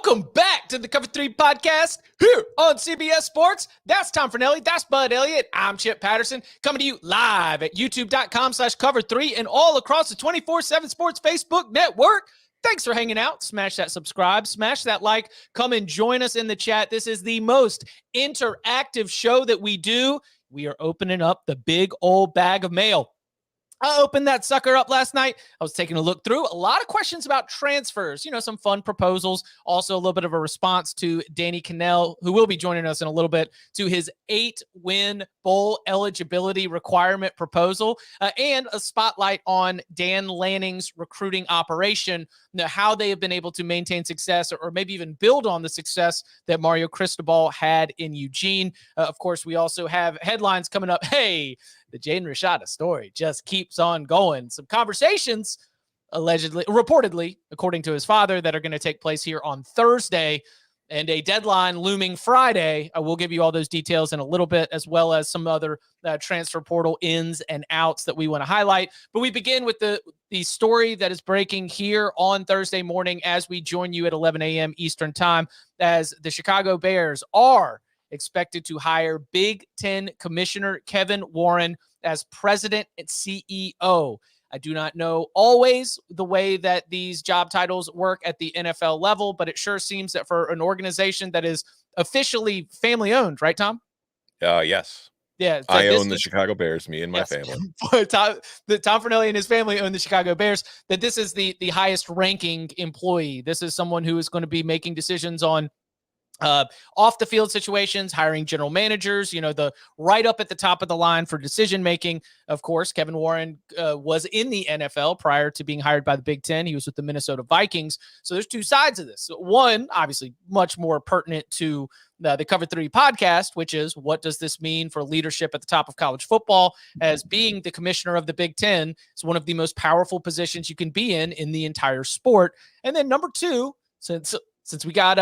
Welcome back to the Cover 3 podcast here on CBS Sports. That's Tom Fornelli. That's Bud Elliott. I'm Chip Patterson coming to you live at youtube.com/cover3 and all across the 24/7 Sports Facebook network. Thanks for hanging out. Smash that subscribe, smash that like, come and join us in the chat. This is the most interactive show that we do. We are opening up the big old bag of mail. I opened that sucker up last night. I was taking a look through a lot of questions about transfers, some fun proposals, also a little bit of a response to Danny Cannell, who will be joining us in a little bit, to his 8-win bowl eligibility requirement proposal, and a spotlight on Dan Lanning's recruiting operation, how they have been able to maintain success or maybe even build on the success that Mario Cristobal had in Eugene. Of course, we also have headlines coming up. Hey, the Jaden Rashada story just keeps on going. Some conversations, reportedly, according to his father, that are going to take place here on Thursday, and a deadline looming Friday. I will give you all those details in a little bit, as well as some other transfer portal ins and outs that we want to highlight. But we begin with the story that is breaking here on Thursday morning as we join you at 11 a.m. Eastern time, as the Chicago Bears are expected to hire Big Ten Commissioner Kevin Warren as president and CEO. I do not know always the way that these job titles work at the NFL level, but it sure seems that for an organization that is officially family owned, right, Tom? Yes. Yeah, I own the Chicago Bears, me and my family. Tom Fornelli and his family own the Chicago Bears, that this is the highest ranking employee. This is someone who is going to be making decisions on off the field situations, hiring general managers, the right up at the top of the line for decision making. Of course, Kevin Warren was in the NFL prior to being hired by the Big Ten. He was with the Minnesota Vikings. So there's two sides of this. One, obviously, much more pertinent to the Cover 3 podcast, which is, what does this mean for leadership at the top of college football? As being the commissioner of the Big Ten is one of the most powerful positions you can be in the entire sport. And then number two, since we got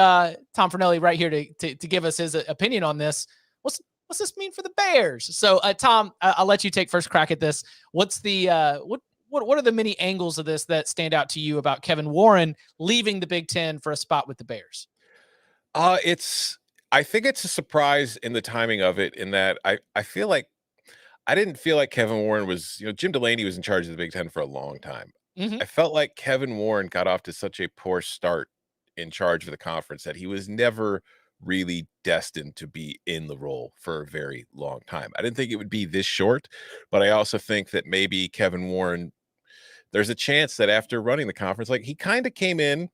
Tom Fornelli right here to give us his opinion on this, what's this mean for the Bears? So, Tom, I'll let you take first crack at this. What's the what are the many angles of this that stand out to you about Kevin Warren leaving the Big Ten for a spot with the Bears? I think it's a surprise in the timing of it, in that I feel like I didn't feel like Kevin Warren was, Jim Delaney was in charge of the Big Ten for a long time. Mm-hmm. I felt like Kevin Warren got off to such a poor start in charge of the conference that he was never really destined to be in the role for a very long time. I didn't think it would be this short, but I also think that maybe Kevin Warren, there's a chance that after running the conference, like, he kind of came in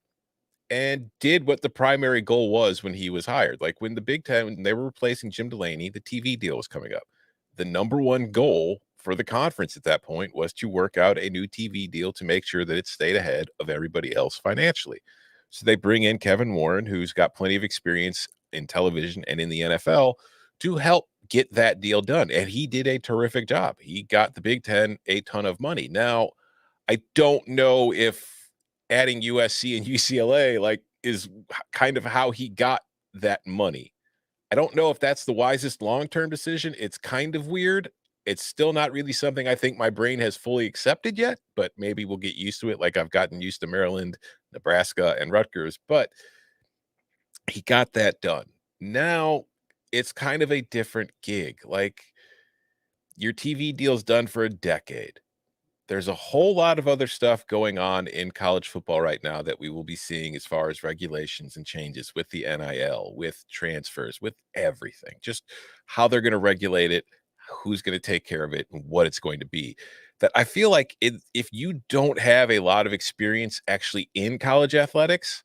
and did what the primary goal was when he was hired. Like, when the Big Ten, when they were replacing Jim Delaney, the TV deal was coming up. The number one goal for the conference at that point was to work out a new TV deal to make sure that it stayed ahead of everybody else financially. So they bring in Kevin Warren, who's got plenty of experience in television and in the NFL, to help get that deal done. And he did a terrific job. He got the Big Ten a ton of money. Now, I don't know if adding USC and UCLA is kind of how he got that money. I don't know if that's the wisest long-term decision. It's kind of weird. It's still not really something I think my brain has fully accepted yet, but maybe we'll get used to it, like I've gotten used to Maryland, Nebraska, and Rutgers. But he got that done. Now it's kind of a different gig. Like, your TV deal's done for a decade. There's a whole lot of other stuff going on in college football right now that we will be seeing as far as regulations and changes with the NIL, with transfers, with everything, just how they're going to regulate it, who's going to take care of it, and what it's going to be. That I feel like if you don't have a lot of experience actually in college athletics,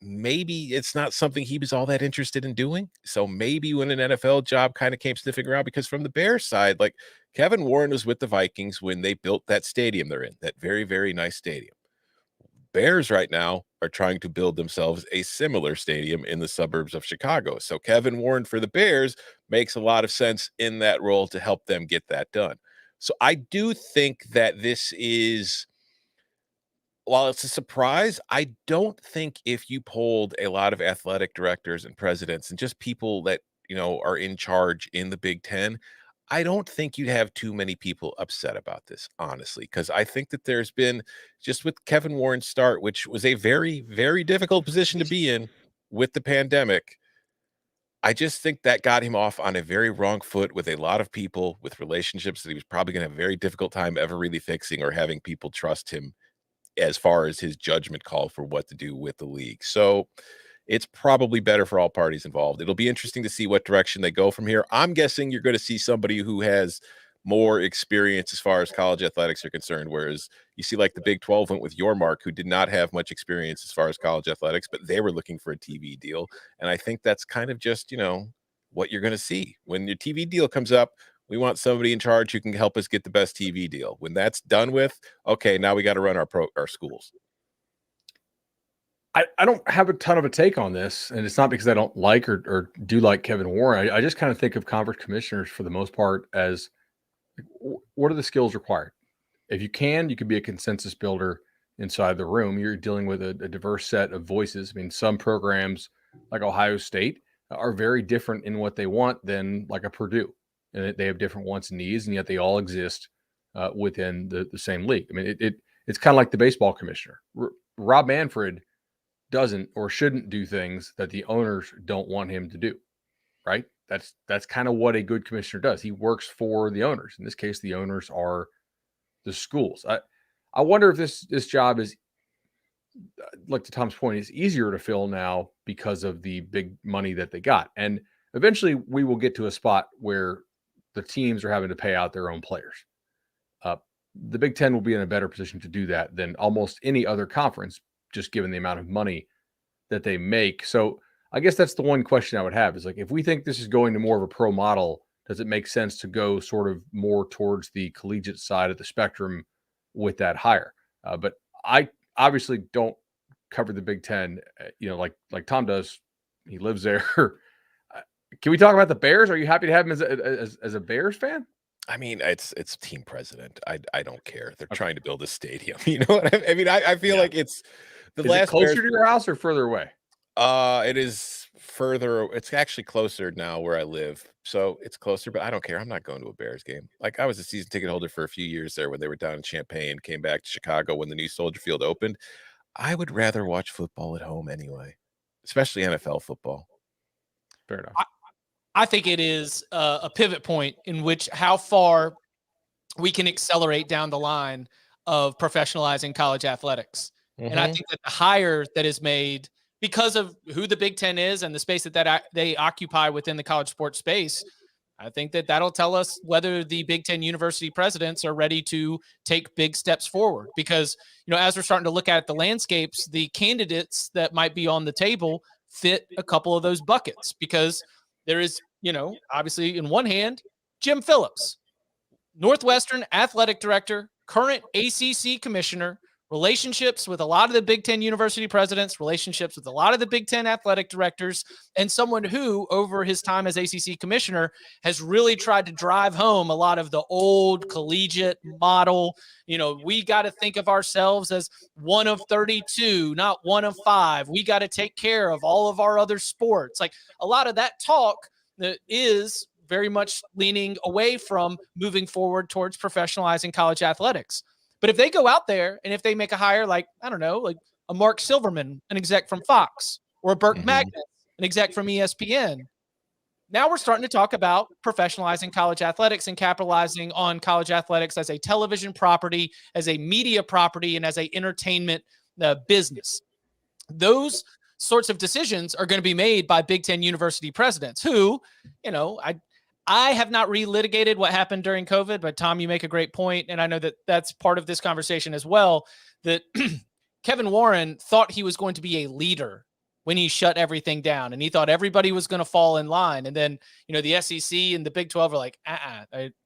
maybe it's not something he was all that interested in doing. So maybe when an NFL job kind of came sniffing around, because from the Bears side, like, Kevin Warren was with the Vikings when they built that stadium they're in, that very, very nice stadium. Bears right now are trying to build themselves a similar stadium in the suburbs of Chicago. So Kevin Warren for the Bears makes a lot of sense in that role to help them get that done. So I do think that this is, while it's a surprise, I don't think if you polled a lot of athletic directors and presidents and just people that, are in charge in the Big Ten, I don't think you'd have too many people upset about this, honestly, because I think that there's been just with Kevin Warren's start, which was a very, very difficult position to be in with the pandemic. I just think that got him off on a very wrong foot with a lot of people with relationships that he was probably going to have a very difficult time ever really fixing or having people trust him as far as his judgment call for what to do with the league. So it's probably better for all parties involved. It'll be interesting to see what direction they go from here. I'm guessing you're going to see somebody who has more experience as far as college athletics are concerned, whereas you see like the Big 12 went with your Mark, who did not have much experience as far as college athletics, but they were looking for a TV deal. And I think that's kind of just, what you're going to see. When your TV deal comes up, we want somebody in charge who can help us get the best TV deal. When that's done with, okay, now we got to run our schools. I don't have a ton of a take on this, and it's not because I don't like or do like Kevin Warren. I just kind of think of conference commissioners for the most part as what are the skills required? If you can be a consensus builder inside the room. You're dealing with a diverse set of voices. I mean, some programs like Ohio State are very different in what they want than like a Purdue, and they have different wants and needs, and yet they all exist within the same league. I mean, it's kind of like the baseball commissioner. Rob Manfred doesn't or shouldn't do things that the owners don't want him to do, right? That's kind of what a good commissioner does. He works for the owners. In this case, the owners are the schools. I wonder if this job is, like to Tom's point, is easier to fill now because of the big money that they got. And eventually we will get to a spot where the teams are having to pay out their own players. The Big Ten will be in a better position to do that than almost any other conference, just given the amount of money that they make. So I guess that's the one question I would have is like, if we think this is going to more of a pro model, does it make sense to go sort of more towards the collegiate side of the spectrum with that hire? But I obviously don't cover the Big Ten, like Tom does. He lives there. Can we talk about the Bears? Are you happy to have him as a Bears fan? I mean, it's team president. I don't care. They're trying to build a stadium. You know what I mean? I feel like it's the last. Is it closer to your house or further away? It is further. It's actually closer now where I live, so it's closer. But I don't care. I'm not going to a Bears game. Like I was a season ticket holder for a few years there when they were down in Champaign. Came back to Chicago when the new Soldier Field opened. I would rather watch football at home anyway, especially NFL football. Fair enough. I think it is a pivot point in which how far we can accelerate down the line of professionalizing college athletics. Mm-hmm. And I think that the hire that is made because of who the Big Ten is and the space that they occupy within the college sports space, I think that that'll tell us whether the Big Ten university presidents are ready to take big steps forward. Because, as we're starting to look at the landscapes, the candidates that might be on the table fit a couple of those buckets because there is, obviously in one hand, Jim Phillips, Northwestern athletic director, current ACC commissioner, relationships with a lot of the Big Ten university presidents, relationships with a lot of the Big Ten athletic directors, and someone who, over his time as ACC commissioner, has really tried to drive home a lot of the old collegiate model. We got to think of ourselves as one of 32, not one of 5. We got to take care of all of our other sports. Like a lot of that talk that is very much leaning away from moving forward towards professionalizing college athletics. But if they go out there and if they make a hire like, I don't know, like a Mark Silverman, an exec from Fox, or a Burke Magnus, an exec from ESPN, now we're starting to talk about professionalizing college athletics and capitalizing on college athletics as a television property, as a media property, and as a entertainment business. Those sorts of decisions are going to be made by Big Ten university presidents who, I have not relitigated what happened during COVID, but Tom, you make a great point, and I know that that's part of this conversation as well, that Kevin Warren thought he was going to be a leader when he shut everything down, and he thought everybody was going to fall in line. And then, the SEC and the Big 12 are like,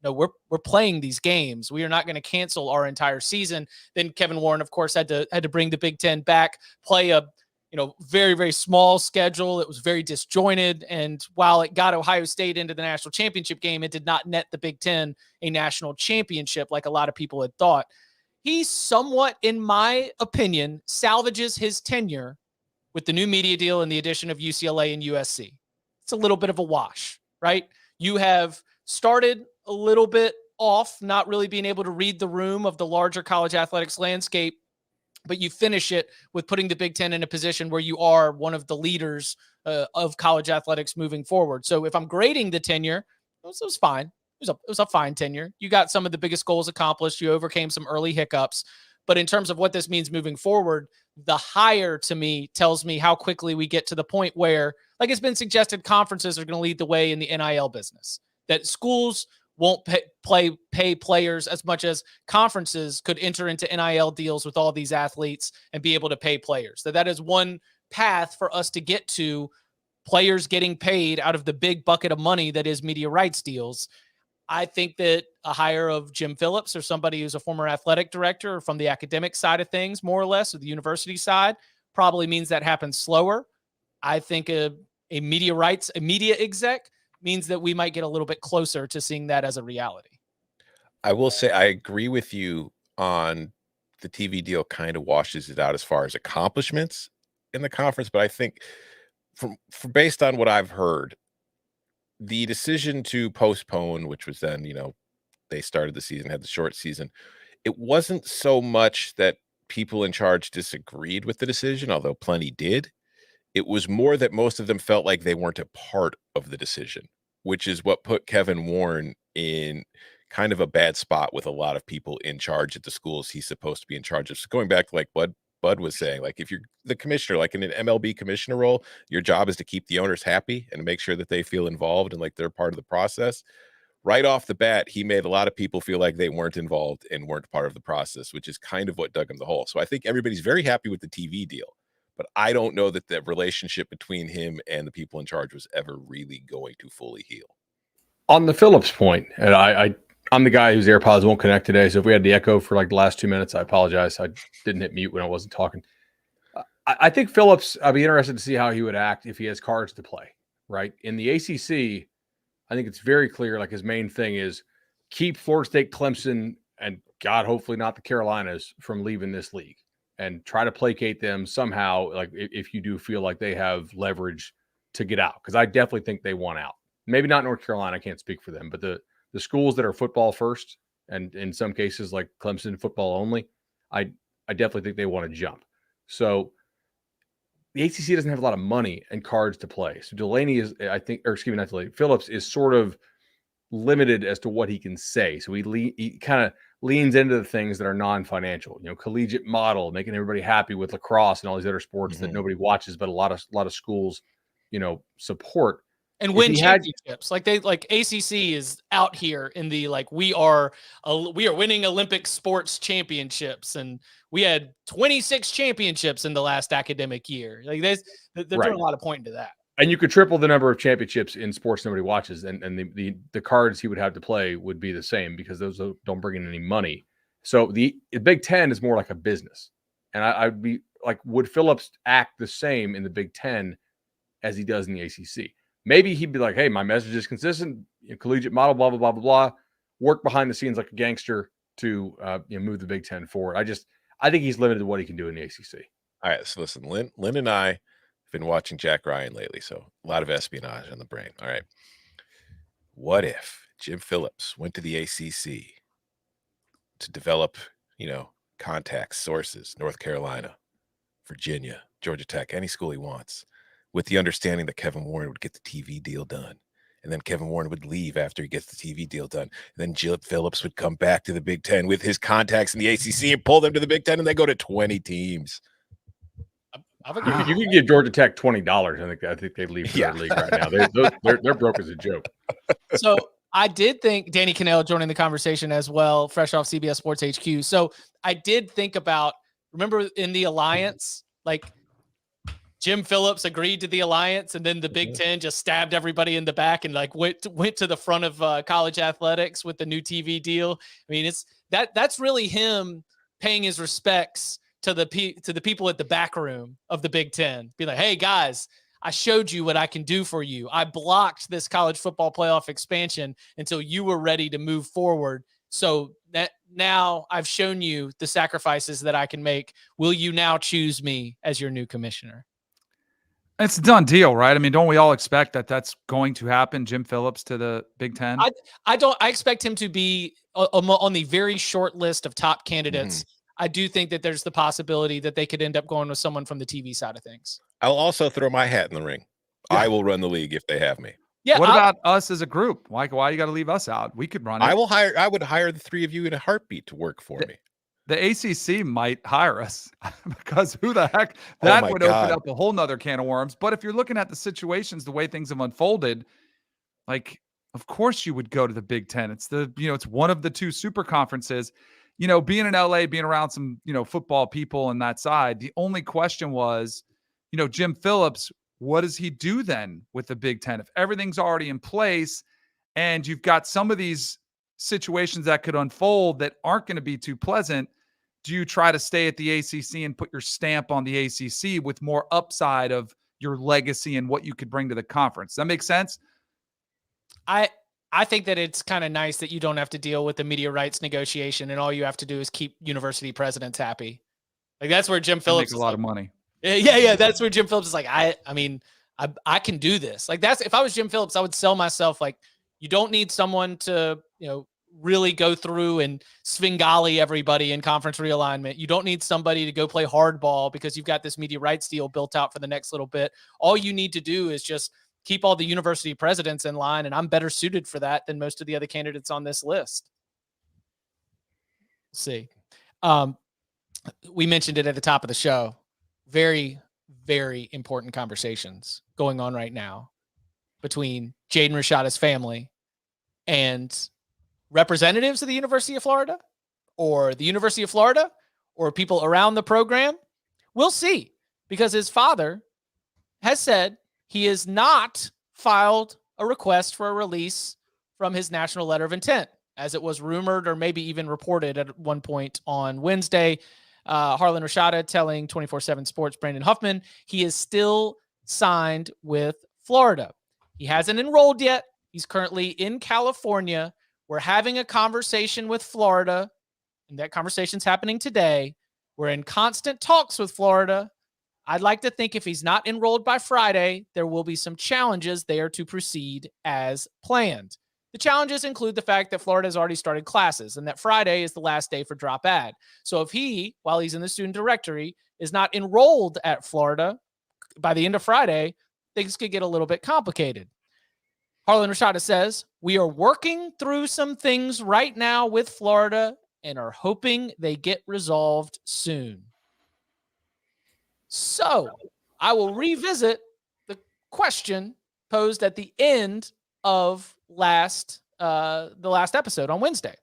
no, we're playing these games. We are not going to cancel our entire season. Then Kevin Warren, of course, had to bring the Big 10 back, play a very, very small schedule. It was very disjointed. And while it got Ohio State into the national championship game, it did not net the Big Ten a national championship like a lot of people had thought. He somewhat, in my opinion, salvages his tenure with the new media deal and the addition of UCLA and USC. It's a little bit of a wash, right? You have started a little bit off, not really being able to read the room of the larger college athletics landscape, but you finish it with putting the Big Ten in a position where you are one of the leaders of college athletics moving forward. So if I'm grading the tenure, it was fine. It was a fine tenure. You got some of the biggest goals accomplished. You overcame some early hiccups. But in terms of what this means moving forward, the higher to me tells me how quickly we get to the point where, like it's been suggested, conferences are going to lead the way in the NIL business, that schools won't pay players as much as conferences could enter into NIL deals with all these athletes and be able to pay players. That is one path for us to get to players getting paid out of the big bucket of money that is media rights deals. I think that a hire of Jim Phillips or somebody who's a former athletic director or from the academic side of things, more or less, or the university side, probably means that happens slower. I think a media exec means that we might get a little bit closer to seeing that as a reality. I will say I agree with you on the TV deal kind of washes it out as far as accomplishments in the conference, but I think from based on what I've heard, the decision to postpone, which was then, they started the season, had the short season, it wasn't so much that people in charge disagreed with the decision, although plenty did. It was more that most of them felt like they weren't a part of the decision, which is what put Kevin Warren in kind of a bad spot with a lot of people in charge at the schools he's supposed to be in charge of. So going back to like what Bud was saying, like if you're the commissioner, like in an MLB commissioner role, your job is to keep the owners happy and make sure that they feel involved and like they're part of the process. Right off the bat, he made a lot of people feel like they weren't involved and weren't part of the process, which is kind of what dug him the hole. So I think everybody's very happy with the TV deal, but I don't know that the relationship between him and the people in charge was ever really going to fully heal. On the Phillips point, and I'm the guy whose AirPods won't connect today, so if we had the echo for like the last 2 minutes, I apologize. I didn't hit mute when I wasn't talking. I think Phillips, I'd be interested to see how he would act if he has cards to play, right? In the ACC, I think it's very clear, like his main thing is keep Florida State, Clemson, and God, hopefully not the Carolinas from leaving this league and try to placate them somehow, like if you do feel like they have leverage to get out. Because I definitely think they want out. Maybe not North Carolina, I can't speak for them, but the schools that are football first, and in some cases like Clemson football only, I definitely think they want to jump. So the ACC doesn't have a lot of money and cards to play. So Delaney is, not Delaney, Phillips is sort of limited as to what he can say. So he kind of leans into the things that are non-financial, collegiate model, making everybody happy with lacrosse and all these other sports that nobody watches, but a lot of schools, support. And win championships. Like ACC is out here in the, like, we are winning Olympic sports championships, and we had 26 championships in the last academic year. Like they're doing a lot of pointing to that. And you could triple the number of championships in sports nobody watches, and the cards he would have to play would be the same because those don't bring in any money. So the Big Ten is more like a business. And I'd be like, would Phillips act the same in the Big Ten as he does in the ACC? Maybe he'd be like, hey, my message is consistent, collegiate model, blah, blah, blah, blah, blah. Work behind the scenes like a gangster to move the Big Ten forward. I think he's limited to what he can do in the ACC. All right, so listen, Lynn and I have been watching Jack Ryan lately, so a lot of espionage on the brain. All right. What if Jim Phillips went to the ACC to develop, contacts, sources, North Carolina, Virginia, Georgia Tech, any school he wants, with the understanding that Kevin Warren would get the TV deal done. And then Kevin Warren would leave after he gets the TV deal done. And then Jim Phillips would come back to the Big Ten with his contacts in the ACC and pull them to the Big Ten, and they go to 20 teams. You could give Georgia Tech $20. I think they leave their league right now. They're broke as a joke. So I did think Danny Cannell joining the conversation as well, fresh off CBS Sports HQ. So I did think about, remember in the alliance, like Jim Phillips agreed to the alliance, and then the Big Ten just stabbed everybody in the back and like went to the front of college athletics with the new TV deal. I mean, that's really him paying his respects to the people at the back room of the Big Ten. Be like, hey guys, I showed you what I can do for you. I blocked this college football playoff expansion until you were ready to move forward. So that now I've shown you the sacrifices that I can make. Will you now choose me as your new commissioner? It's a done deal, right? I mean, don't we all expect that that's going to happen? Jim Phillips to the Big Ten? I expect him to be on the very short list of top candidates. I do think that there's the possibility that they could end up going with someone from the TV side of things. I'll also throw my hat in the ring. Yeah. I will run the league if they have me. Yeah. What about us as a group? Why you got to leave us out? We could run it. I would hire the three of you in a heartbeat to work for me. The ACC might hire us because who the heck, that would open up a whole nother can of worms. But if you're looking at the situations, the way things have unfolded, like, of course you would go to the Big Ten. It's it's one of the two super conferences. Being in LA, being around some, football people on that side, the only question was, Jim Phillips, what does he do then with the Big Ten? If everything's already in place and you've got some of these situations that could unfold that aren't going to be too pleasant, do you try to stay at the ACC and put your stamp on the ACC with more upside of your legacy and what you could bring to the conference? Does that make sense? I think that it's kind of nice that you don't have to deal with the media rights negotiation and all you have to do is keep university presidents happy. Like that's where Jim Phillips makes a lot of money. Yeah. That's where Jim Phillips is like, I can do this. Like if I was Jim Phillips, I would sell myself like, you don't need someone to, really go through and Svengali everybody in conference realignment. You don't need somebody to go play hardball because you've got this media rights deal built out for the next little bit. All you need to do is just keep all the university presidents in line, and I'm better suited for that than most of the other candidates on this list. Let's see. We mentioned it at the top of the show. Very, very important conversations going on right now between Jaden Rashada's family and representatives of the University of Florida or the University of Florida or people around the program. We'll see, because his father has said he has not filed a request for a release from his national letter of intent, as it was rumored or maybe even reported at one point on Wednesday. Harlan Rashada telling 24/7 Sports Brandon Huffman he is still signed with Florida. He hasn't enrolled yet. He's currently in California. We're having a conversation with Florida, and that conversation's happening today. We're in constant talks with Florida. I'd like to think if he's not enrolled by Friday, there will be some challenges there to proceed as planned. The challenges include the fact that Florida has already started classes and that Friday is the last day for drop add. So if he, while he's in the student directory, is not enrolled at Florida by the end of Friday, things could get a little bit complicated. Harlan Rashada says, we are working through some things right now with Florida and are hoping they get resolved soon. So I will revisit the question posed at the end of the last episode on Wednesday.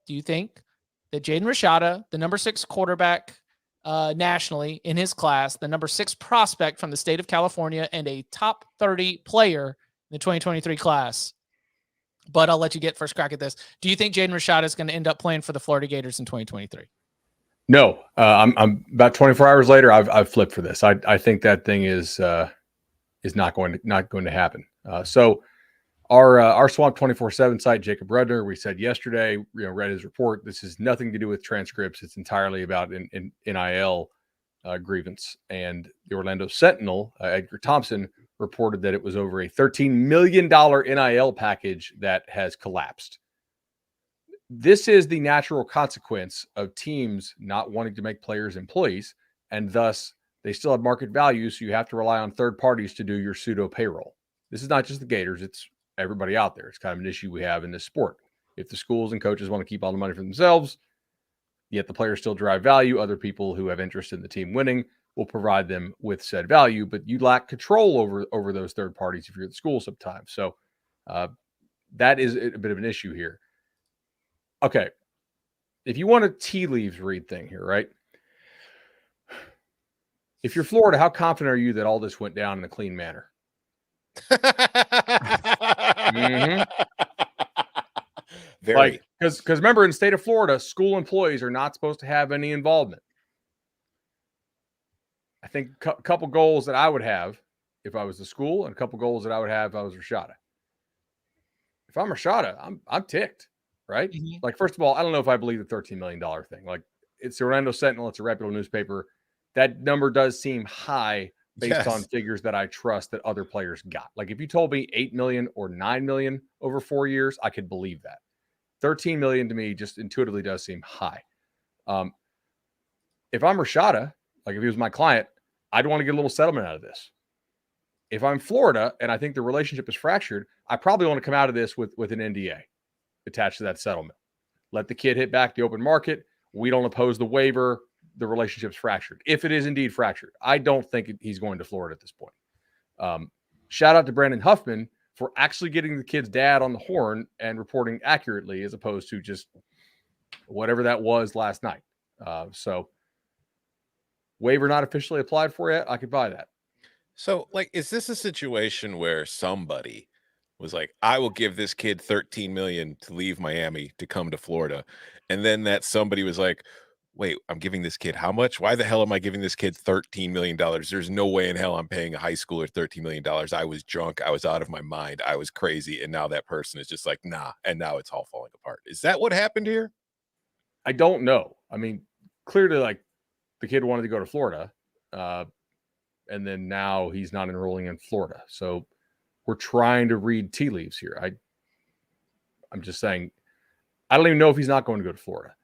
Do you think that Jaden Rashada, the number 6 quarterback nationally in his class, the number 6 prospect from the state of California, and a top 30 player in the 2023 class, but I'll let you get first crack at this. Do you think Jaden Rashada is going to end up playing for the Florida Gators in 2023? No, I'm about 24 hours later. I've flipped for this. I think that thing is not going to happen. So our Swamp 24/7 site, Jacob Rudner, we said yesterday, read his report. This has nothing to do with transcripts. It's entirely about an NIL grievance. And the Orlando Sentinel, Edgar Thompson, reported that it was over a $13 million NIL package that has collapsed. This is the natural consequence of teams not wanting to make players employees, and thus they still have market value, so you have to rely on third parties to do your pseudo payroll. This is not just the Gators, it's everybody out there. It's kind of an issue we have in this sport. If the schools and coaches want to keep all the money for themselves, yet the players still derive value, other people who have interest in the team winning will provide them with said value, but you lack control over those third parties if you're at the school sometimes. So that is a bit of an issue here. Okay. If you want a tea leaves read thing here, right? If you're Florida, how confident are you that all this went down in a clean manner? Very. Because remember, in the state of Florida, school employees are not supposed to have any involvement. I think a couple goals that I would have if I was the school, and a couple goals that I would have if I was Rashada. If I'm Rashada, I'm ticked, right? Mm-hmm. Like, first of all, I don't know if I believe the $13 million thing. Like, it's the Orlando Sentinel. It's a reputable newspaper. That number does seem high based on figures that I trust that other players got. Like if you told me 8 million or 9 million over 4 years, I could believe that. 13 million to me just intuitively does seem high. If I'm Rashada, like if he was my client, I'd want to get a little settlement out of this. If I'm Florida and I think the relationship is fractured, I probably want to come out of this with an NDA attached to that settlement. Let the kid hit back the open market. We don't oppose the waiver. The relationship's fractured. If it is indeed fractured, I don't think he's going to Florida at this point. Shout out to Brandon Huffman for actually getting the kid's dad on the horn and reporting accurately as opposed to just whatever that was last night. So waiver not officially applied for yet. I could buy that. So, like, is this a situation where somebody was like, I will give this kid 13 million to leave Miami to come to Florida. And then that somebody was like, wait, I'm giving this kid how much? Why the hell am I giving this kid $13 million? There's no way in hell I'm paying a high schooler $13 million. I was drunk. I was out of my mind. I was crazy. And now that person is just like, nah. And now it's all falling apart. Is that what happened here? I don't know. I mean, clearly, like, the kid wanted to go to Florida. And then now he's not enrolling in Florida. So we're trying to read tea leaves here. I'm just saying, I don't even know if he's not going to go to Florida.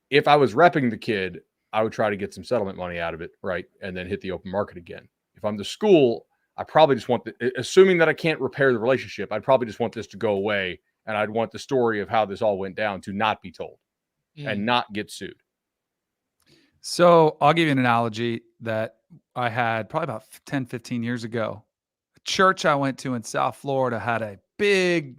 If I was repping the kid, I would try to get some settlement money out of it, right? And then hit the open market again. If I'm the school, I probably just want assuming that I can't repair the relationship, I'd probably just want this to go away. And I'd want the story of how this all went down to not be told and not get sued. So I'll give you an analogy that I had probably about 10, 15 years ago. A church I went to in South Florida had a big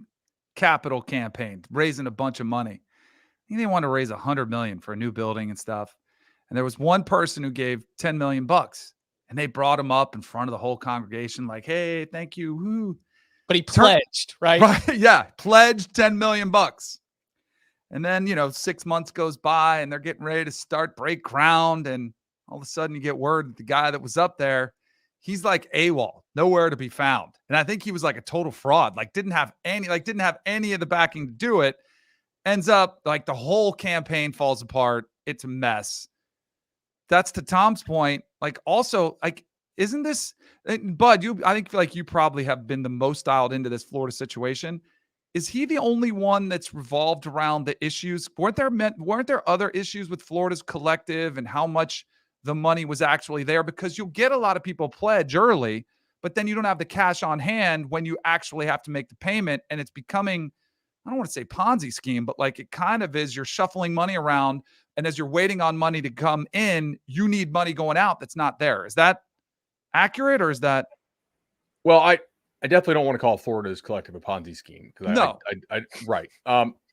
capital campaign, raising a bunch of money. I think they wanted to raise $100 million for a new building and stuff. And there was one person who gave $10 million bucks, and they brought him up in front of the whole congregation, like, "Hey, thank you." Woo. But he pledged, right? Right? Yeah, pledged $10 million bucks. And then, 6 months goes by and they're getting ready to start break ground. And all of a sudden you get word that the guy that was up there, he's like AWOL, nowhere to be found. And I think he was like a total fraud, didn't have any of the backing to do it. Ends up like the whole campaign falls apart. It's a mess. That's to Tom's point. Isn't this, Bud, I think like you probably have been the most dialed into this Florida situation. Is he the only one that's revolved around the issues? Weren't there other issues with Florida's collective and how much the money was actually there? Because you'll get a lot of people pledge early, but then you don't have the cash on hand when you actually have to make the payment. And it's becoming, I don't want to say Ponzi scheme, but like it kind of is. You're shuffling money around. And as you're waiting on money to come in, you need money going out that's not there. Is that accurate or is that? Well, I definitely don't want to call Florida's collective a Ponzi scheme. No. Right.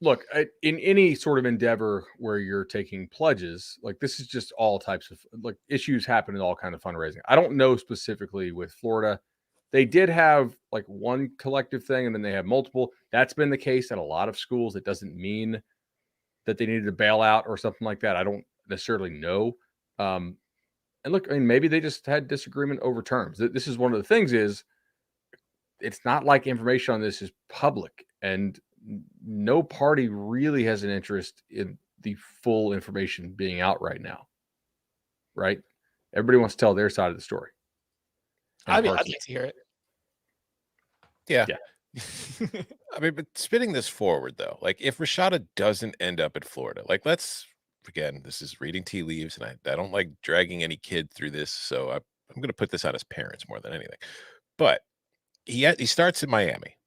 Look, in any sort of endeavor where you're taking pledges, like this is just all types of issues happen in all kind of fundraising. I don't know specifically with Florida. They did have like one collective thing and then they have multiple. That's been the case at a lot of schools. It doesn't mean that they needed to bail out or something like that. I don't necessarily know. And look, I mean, maybe they just had disagreement over terms. This is one of the things is, it's not like information on this is public and no party really has an interest in the full information being out right now. Right. Everybody wants to tell their side of the story. I'd like to hear it. Yeah. I mean, but spinning this forward though, like if Rashada doesn't end up at Florida, like again, this is reading tea leaves and I don't like dragging any kid through this. So I'm going to put this on his parents more than anything, but he starts in Miami.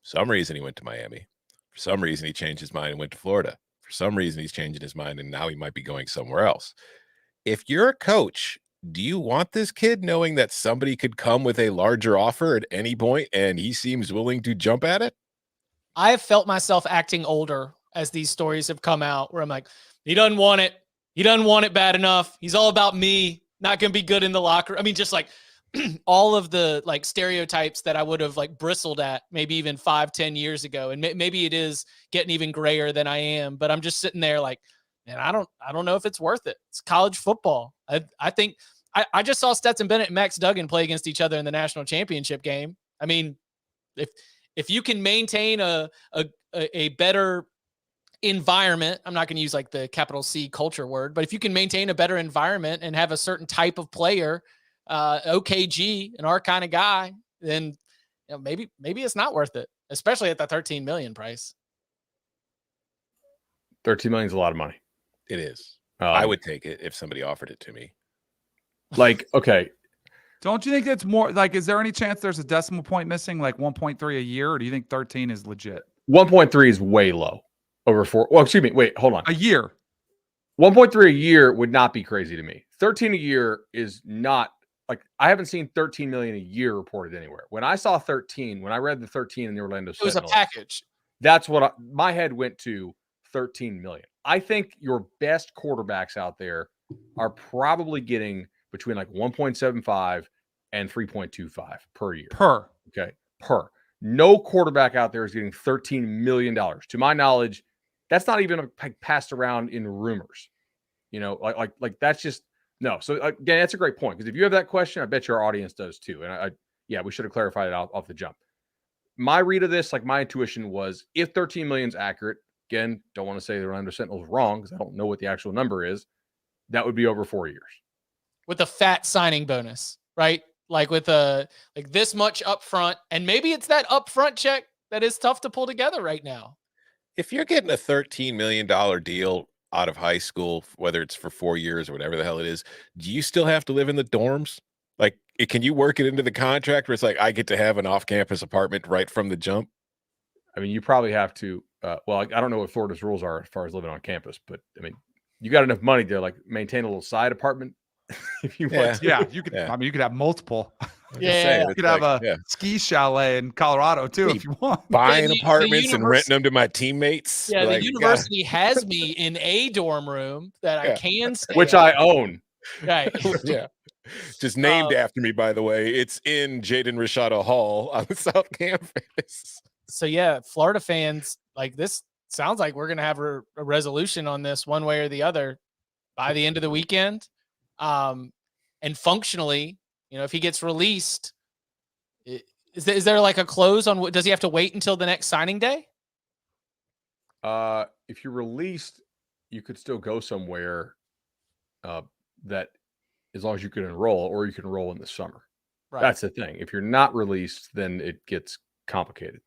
For some reason he went to Miami. For some reason he changed his mind and went to Florida. For some reason he's changing his mind and now he might be going somewhere else. If you're a coach, do you want this kid knowing that somebody could come with a larger offer at any point and he seems willing to jump at it? I have felt myself acting older as these stories have come out where I'm like, he doesn't want it. He doesn't want it bad enough. He's all about me. Not going to be good in the locker. I mean, just like all of the like stereotypes that I would have like bristled at maybe even 5-10 years ago. And maybe it is getting even grayer than I am, but I'm just sitting there like, man, I don't know if it's worth it. It's college football. I think I just saw Stetson Bennett and Max Duggan play against each other in the national championship game. I mean, if you can maintain a better environment, I'm not going to use like the capital C culture word, but if you can maintain a better environment and have a certain type of player OKG, and our kind of guy, then maybe it's not worth it, especially at the $13 million price. $13 million is a lot of money. It is. I would take it if somebody offered it to me. Like, okay. Don't you think it's more like, is there any chance there's a decimal point missing, like 1.3 a year, or do you think 13 is legit? 1.3 is way low over 4. Well, excuse me. Wait, hold on. A year. 1.3 a year would not be crazy to me. 13 a year is not, like, I haven't seen 13 million a year reported anywhere. When I saw 13, when I read the 13 in the Orlando Sentinel, it was a package. That's what my head went to. 13 million. I think your best quarterbacks out there are probably getting between like 1.75 and 3.25 per year. Okay. No quarterback out there is getting $13 million. To my knowledge, that's not even passed around in rumors. Like that's just no. So again, that's a great point, because if you have that question, I bet your audience does too. And we should have clarified it off the jump. My read of this, like my intuition was, if 13 million is accurate, again, don't want to say the Orlando Sentinel is wrong because I don't know what the actual number is, that would be over 4 years. With a fat signing bonus, right? Like with this much upfront, and maybe it's that upfront check that is tough to pull together right now. If you're getting a $13 million deal out of high school, whether it's for 4 years or whatever the hell it is, do you still have to live in the dorms? Like, can you work it into the contract where it's like, I get to have an off-campus apartment right from the jump? I mean, you probably have to. Well, I don't know what Florida's rules are as far as living on campus, but I mean, you got enough money to like maintain a little side apartment if you want to. Yeah, you could. Yeah. I mean, you could have multiple. Yeah, you could have a ski chalet in Colorado too if you want. Buying apartments and renting them to my teammates. Yeah, the university has me in a dorm room that I can stay which at. I own. Right. Yeah. Just named after me, by the way. It's in Jaden Rashada Hall on the South Campus. So yeah, Florida fans, like, this sounds like we're gonna have a resolution on this one way or the other by the end of the weekend. And functionally, if he gets released, is there like a close on what? Does he have to wait until the next signing day? If you're released, you could still go somewhere that, as long as you can enroll, or you can enroll in the summer. Right. That's the thing. If you're not released, then it gets complicated.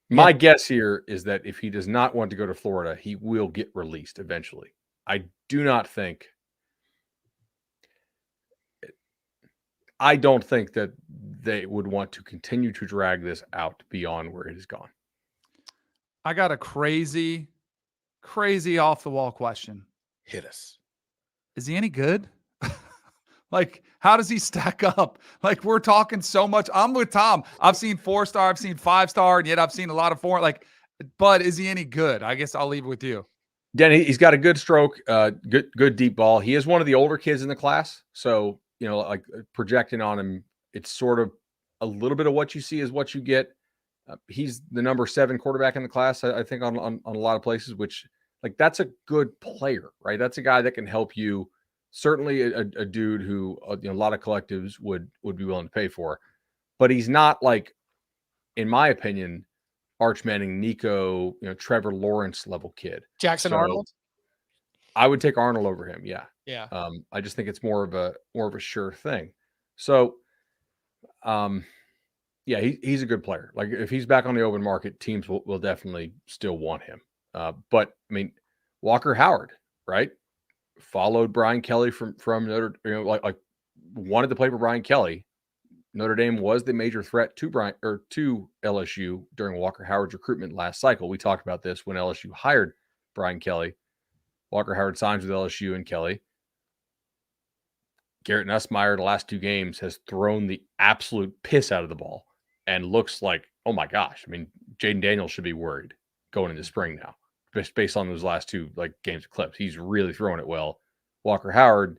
My guess here is that if he does not want to go to Florida, he will get released eventually. I don't think that they would want to continue to drag this out beyond where it has gone. I got a crazy off the wall question. Hit us. Is he any good? Like, how does he stack up? Like, we're talking so much. I'm with Tom. I've seen 4-star, I've seen 5-star, and yet I've seen a lot of 4. Like, but is he any good? I guess I'll leave it with you. Yeah, he's got a good stroke, good deep ball. He is one of the older kids in the class, so like projecting on him, it's sort of a little bit of what you see is what you get. He's the number 7 quarterback in the class, I think, on a lot of places, which, like, that's a good player, right? That's a guy that can help you. Certainly a dude who a lot of collectives would be willing to pay for, but he's not, like, in my opinion, Arch Manning, Nico, Trevor Lawrence level kid. Jackson Arnold. I would take Arnold over him. Yeah. Yeah. I just think it's more of a sure thing. So, yeah, he's a good player. Like, if he's back on the open market, teams will definitely still want him. But I mean, Walker Howard, right? Followed Brian Kelly from Notre, like wanted to play for Brian Kelly. Notre Dame was the major threat to LSU during Walker Howard's recruitment last cycle. We talked about this when LSU hired Brian Kelly. Walker Howard signs with LSU and Kelly. Garrett Nussmeier, the last 2 games, has thrown the absolute piss out of the ball and looks like, oh my gosh. I mean, Jaden Daniels should be worried going into spring now, just based on those last 2 games of clips. He's really throwing it well. Walker Howard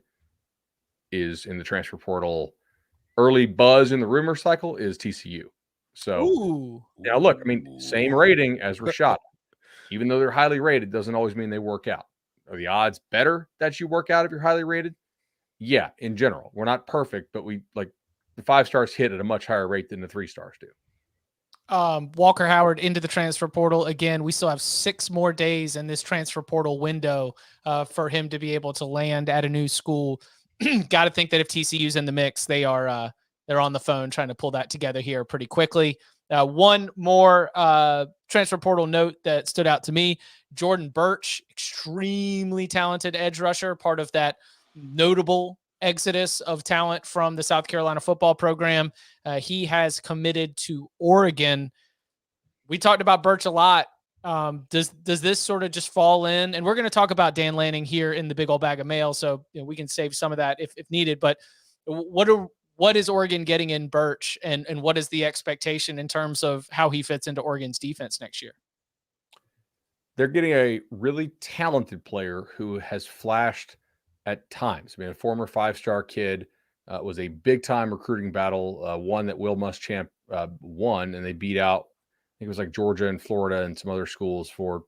is in the transfer portal. Early buzz in the rumor cycle is TCU. So now look, I mean, same rating as Rashada. Even though they're highly rated, doesn't always mean they work out. Are the odds better that you work out if you're highly rated? Yeah, in general. We're not perfect, but we, like, the 5 stars hit at a much higher rate than the 3 stars do. Walker Howard into the transfer portal. Again, we still have 6 more days in this transfer portal window for him to be able to land at a new school. Got to think that if TCU's in the mix, they're on the phone trying to pull that together here pretty quickly. One more transfer portal note that stood out to me: Jordan Burch, extremely talented edge rusher, part of that notable exodus of talent from the South Carolina football program. He has committed to Oregon. We talked about Burch a lot. Does this sort of just fall in? And we're going to talk about Dan Lanning here in the big old bag of mail, so we can save some of that if needed. But what is Oregon getting in Burch, and what is the expectation in terms of how he fits into Oregon's defense next year? They're getting a really talented player who has flashed at times. I mean, a former 5-star kid, was a big-time recruiting battle, one that Will Muschamp won, and they beat out, I think it was like Georgia and Florida and some other schools for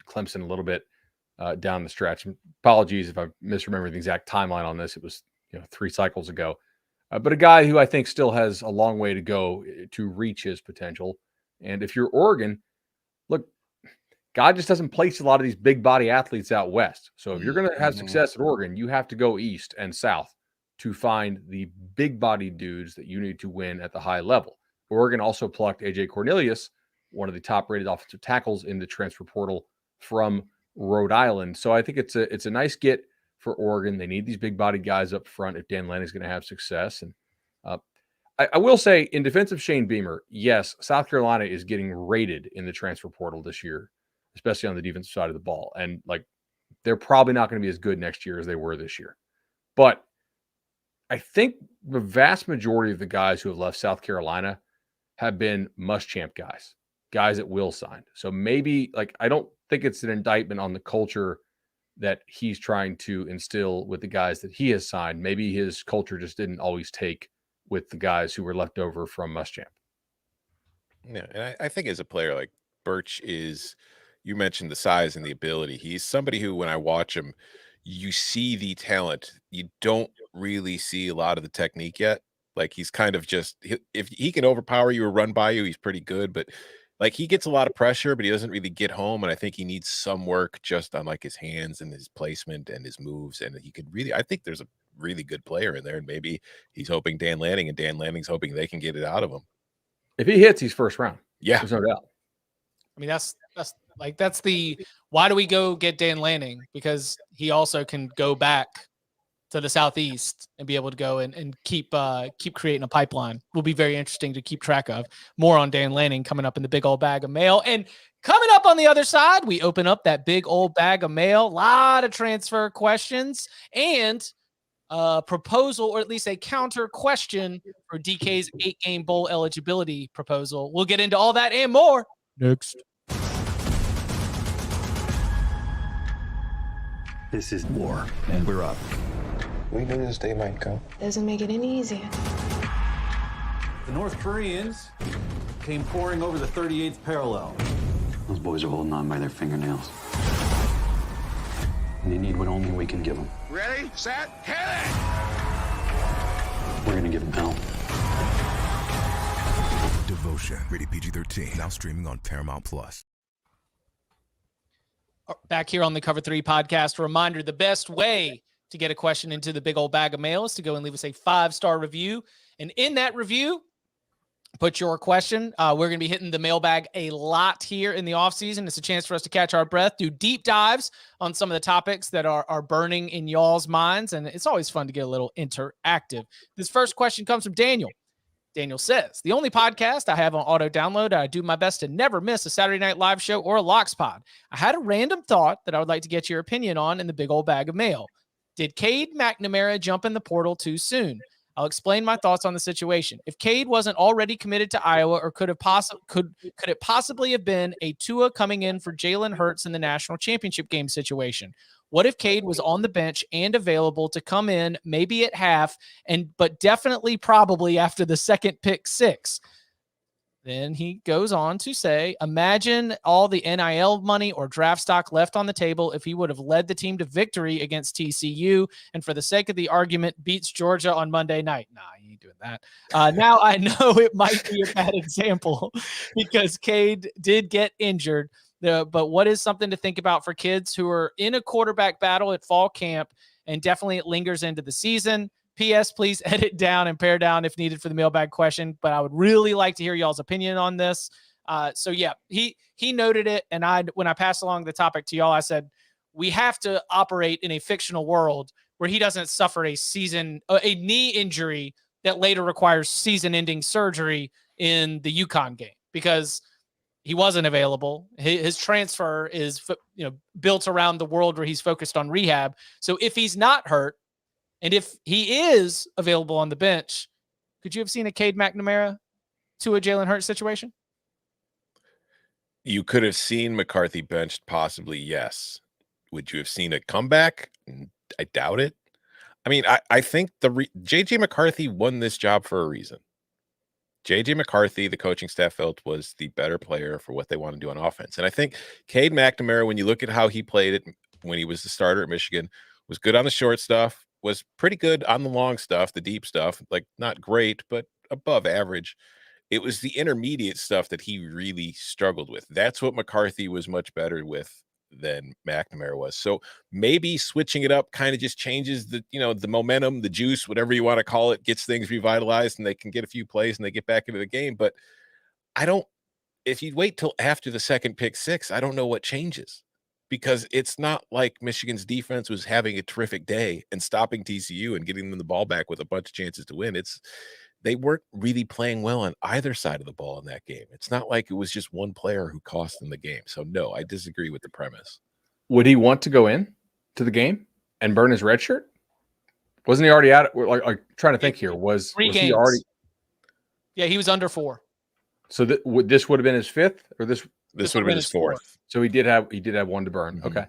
Clemson a little bit down the stretch. Apologies if I misremember the exact timeline on this. It was 3 cycles ago. But a guy who I think still has a long way to go to reach his potential. And if you're Oregon, look, God just doesn't place a lot of these big body athletes out west. So if you're going to have success at Oregon, you have to go east and south to find the big body dudes that you need to win at the high level. Oregon also plucked AJ Cornelius, one of the top rated offensive tackles in the transfer portal from Rhode Island. So I think it's a nice get for Oregon. They need these big body guys up front if Dan Lanning is going to have success. And I will say, in defense of Shane Beamer, yes, South Carolina is getting rated in the transfer portal this year, especially on the defensive side of the ball. And they're probably not going to be as good next year as they were this year. But I think the vast majority of the guys who have left South Carolina have been Muschamp guys that Will signed. So maybe, I don't think it's an indictment on the culture that he's trying to instill with the guys that he has signed. Maybe his culture just didn't always take with the guys who were left over from Muschamp. Yeah, and I think as a player, like Burch is, you mentioned the size and the ability. He's somebody who, when I watch him, you see the talent. You don't really see a lot of the technique yet. He's kind of just, if he can overpower you or run by you, he's pretty good. But he gets a lot of pressure, but he doesn't really get home. And I think he needs some work just on his hands and his placement and his moves. And he could really, I think there's a really good player in there. And maybe he's hoping Dan Lanning, and Dan Lanning's hoping they can get it out of him. If he hits, he's first round. Yeah. There's no doubt. I mean, that's the, why do we go get Dan Lanning? Because he also can go back to the Southeast and be able to go and keep creating a pipeline. Will be very interesting to keep track of. More on Dan Lanning coming up in the big old bag of mail. And coming up on the other side, we open up that big old bag of mail. A lot of transfer questions and a proposal, or at least a counter question for DK's 8-game bowl eligibility proposal. We'll get into all that and more next. This is war, and we're up. We knew this day might come. Doesn't make it any easier. The North Koreans came pouring over the 38th parallel. Those boys are holding on by their fingernails. And they need what only we can give them. Ready, set, hit it! We're gonna give them hell. Devotion, rated PG-13, now streaming on Paramount Plus. Back here on the Cover 3 podcast, a reminder, the best way to get a question into the big old bag of mail is to go and leave us a 5-star review. And in that review, put your question. We're going to be hitting the mailbag a lot here in the offseason. It's a chance for us to catch our breath, do deep dives on some of the topics that are burning in y'all's minds. And it's always fun to get a little interactive. This first question comes from Daniel. Daniel says, the only podcast I have on auto download, I do my best to never miss a Saturday Night Live show or a Locks pod. I had a random thought that I would like to get your opinion on in the big old bag of mail. Did Cade McNamara jump in the portal too soon? I'll explain my thoughts on the situation. If Cade wasn't already committed to Iowa, or could it possibly have been a Tua coming in for Jalen Hurts in the national championship game situation? What if Cade was on the bench and available to come in, maybe at half, but definitely probably after the second pick 6? Then he goes on to say, imagine all the NIL money or draft stock left on the table if he would have led the team to victory against TCU and, for the sake of the argument, beats Georgia on Monday night. Nah, he doing that. Now I know it might be a bad example because Cade did get injured. But what is something to think about for kids who are in a quarterback battle at fall camp, and definitely it lingers into the season? P.S. Please edit down and pare down if needed for the mailbag question, but I would really like to hear y'all's opinion on this. So yeah, he noted it, and when I passed along the topic to y'all, I said we have to operate in a fictional world where he doesn't suffer a knee injury that later requires season-ending surgery in the UConn game, because he wasn't available. His transfer is built around the world where he's focused on rehab. So if he's not hurt, and if he is available on the bench, could you have seen a Cade McNamara to a Jalen Hurts situation? You could have seen McCarthy benched, possibly, yes. Would you have seen a comeback? I doubt it. I mean, I think J.J. McCarthy won this job for a reason. J.J. McCarthy, the coaching staff felt, was the better player for what they want to do on offense. And I think Cade McNamara, when you look at how he played it when he was the starter at Michigan, was good on the short stuff, was pretty good on the long stuff, the deep stuff, like not great, but above average. It was the intermediate stuff that he really struggled with. That's what McCarthy was much better with than McNamara was. So maybe switching it up kind of just changes the momentum, the juice, whatever you want to call it, gets things revitalized and they can get a few plays and they get back into the game. But if you wait till after the second pick six, I don't know what changes, because it's not like Michigan's defense was having a terrific day and stopping TCU and getting them the ball back with a bunch of chances to win. They weren't really playing well on either side of the ball in that game. It's not like it was just one player who cost them the game. So no, I disagree with the premise. Would he want to go in to the game and burn his red shirt? Wasn't he already out? Like trying to think here. Was he already? Yeah, he was under 4. So this would have been his 5th, or this would have been his 4th. So he did have one to burn. Mm-hmm. Okay.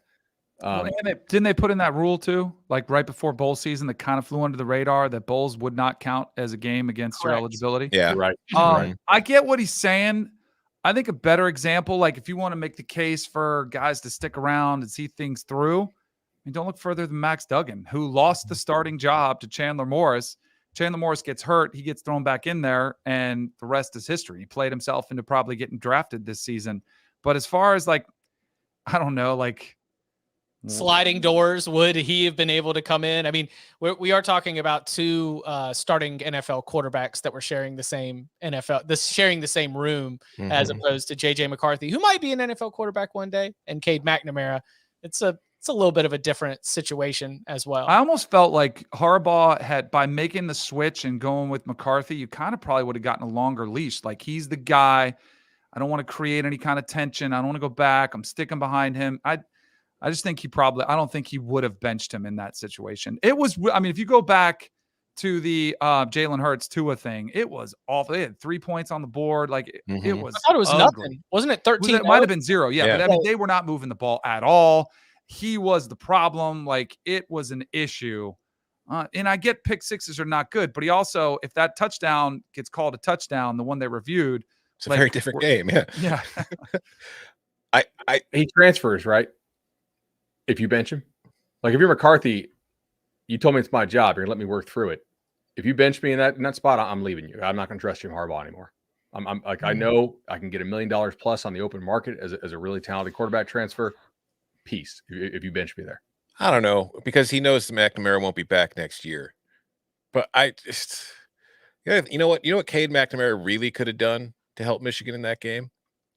Didn't they put in that rule too, like right before bowl season, that kind of flew under the radar, that bowls would not count as a game against your eligibility? Yeah, right. I get what he's saying. I think a better example, like if you want to make the case for guys to stick around and see things through, don't look further than Max Duggan, who lost the starting job to Chandler Morris. Chandler Morris gets hurt, he gets thrown back in there, and the rest is history. He played himself into probably getting drafted this season. But as far as sliding doors, would he have been able to come in? I mean, we are talking about 2 starting NFL quarterbacks that were sharing the same room, mm-hmm. as opposed to J.J. McCarthy, who might be an NFL quarterback one day, and Cade McNamara. It's a little bit of a different situation as well. I almost felt like Harbaugh had, by making the switch and going with McCarthy, you kind of probably would have gotten a longer leash. Like, he's the guy. I don't want to create any kind of tension. I don't want to go back. I'm sticking behind him. I just think I don't think he would have benched him in that situation. It was, if you go back to the Jalen Hurts Tua thing, it was awful. They had 3 points on the board. Like, mm-hmm. It was, I thought it was ugly. Nothing. Wasn't it 13? It might have been 0. Yeah. But they were not moving the ball at all. He was the problem. Like, it was an issue. And I get pick sixes are not good, but he also, if that touchdown gets called a touchdown, the one they reviewed, it's a very different game. Yeah. He transfers, right? If you bench him, like if you're McCarthy, you told me it's my job. You're gonna let me work through it. If you bench me in that spot, I'm leaving you. I'm not gonna trust Jim Harbaugh anymore. I'm like, I know I can get $1 million plus on the open market as a really talented quarterback transfer. Peace. If you bench me there, I don't know, because he knows the McNamara won't be back next year. But you know what Cade McNamara really could have done to help Michigan in that game?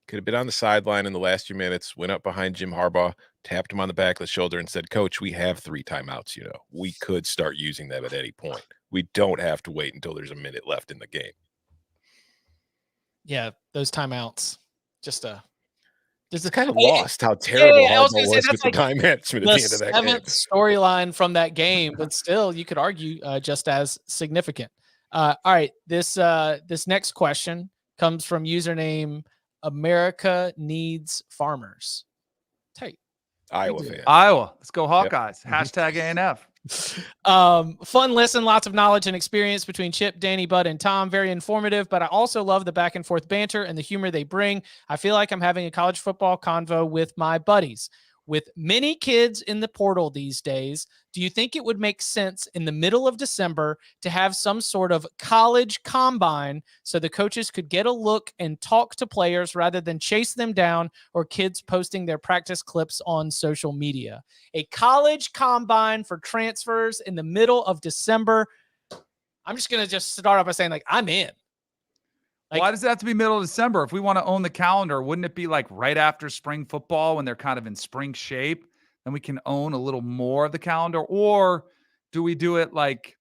Could have been on the sideline in the last few minutes, went up behind Jim Harbaugh, tapped him on the back of the shoulder and said, "Coach, we have 3 timeouts. We could start using them at any point. We don't have to wait until there's a minute left in the game." Yeah, those timeouts, just kind of lost how terrible Harbaugh was with the time management at the end of that game. 7th storyline from that game, but still, you could argue just as significant. All right, this next question comes from username America Needs Farmers. Tight. Iowa fan. Iowa. Let's go Hawkeyes. Yep. Hashtag A&F. Fun listen, lots of knowledge and experience between Chip, Danny, Bud, and Tom. Very informative, but I also love the back and forth banter and the humor they bring. I feel like I'm having a college football convo with my buddies. With many kids in the portal these days, do you think it would make sense in the middle of December to have some sort of college combine so the coaches could get a look and talk to players rather than chase them down or kids posting their practice clips on social media? A college combine for transfers in the middle of December. I'm just going to start off by saying, like, I'm in. Why does it have to be middle of December? If we want to own the calendar, wouldn't it be like right after spring football when they're kind of in spring shape? Then we can own a little more of the calendar. Or do we do it like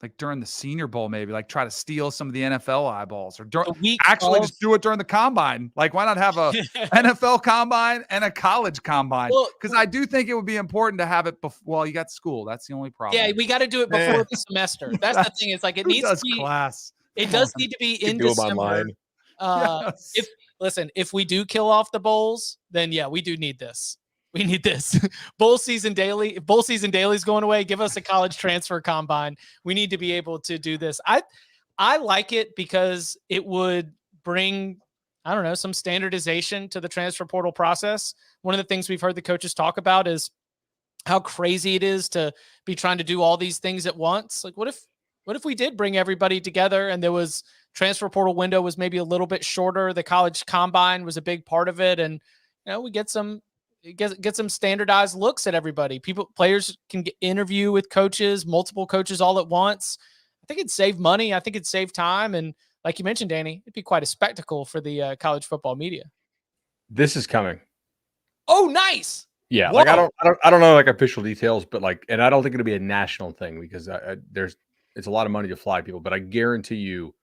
like during the Senior Bowl, maybe like try to steal some of the NFL eyeballs, or just do it during the combine? Like, why not have a NFL combine and a college combine? Because I do think it would be important to have it before. Well, you got school. That's the only problem. Yeah, we got to do it before the semester. That's the thing. It's like it needs to be class. It does need to be in December. Yes. If we do kill off the bowls, then yeah, we do need this. We need this. Bowl season daily. If bowl season daily is going away, give us a college transfer combine. We need to be able to do this. I like it because it would bring, I don't know, some standardization to the transfer portal process. One of the things we've heard the coaches talk about is how crazy it is to be trying to do all these things at once. Like, what if we did bring everybody together and there was transfer portal window was maybe a little bit shorter. The college combine was a big part of it. And, we get some standardized looks at everybody. Players can interview with coaches, multiple coaches all at once. I think it'd save money. I think it'd save time. And like you mentioned, Danny, it'd be quite a spectacle for the college football media. This is coming. Oh, nice. Yeah. Whoa. Like I don't know like official details, but and I don't think it'll be a national thing because it's a lot of money to fly people, but I guarantee you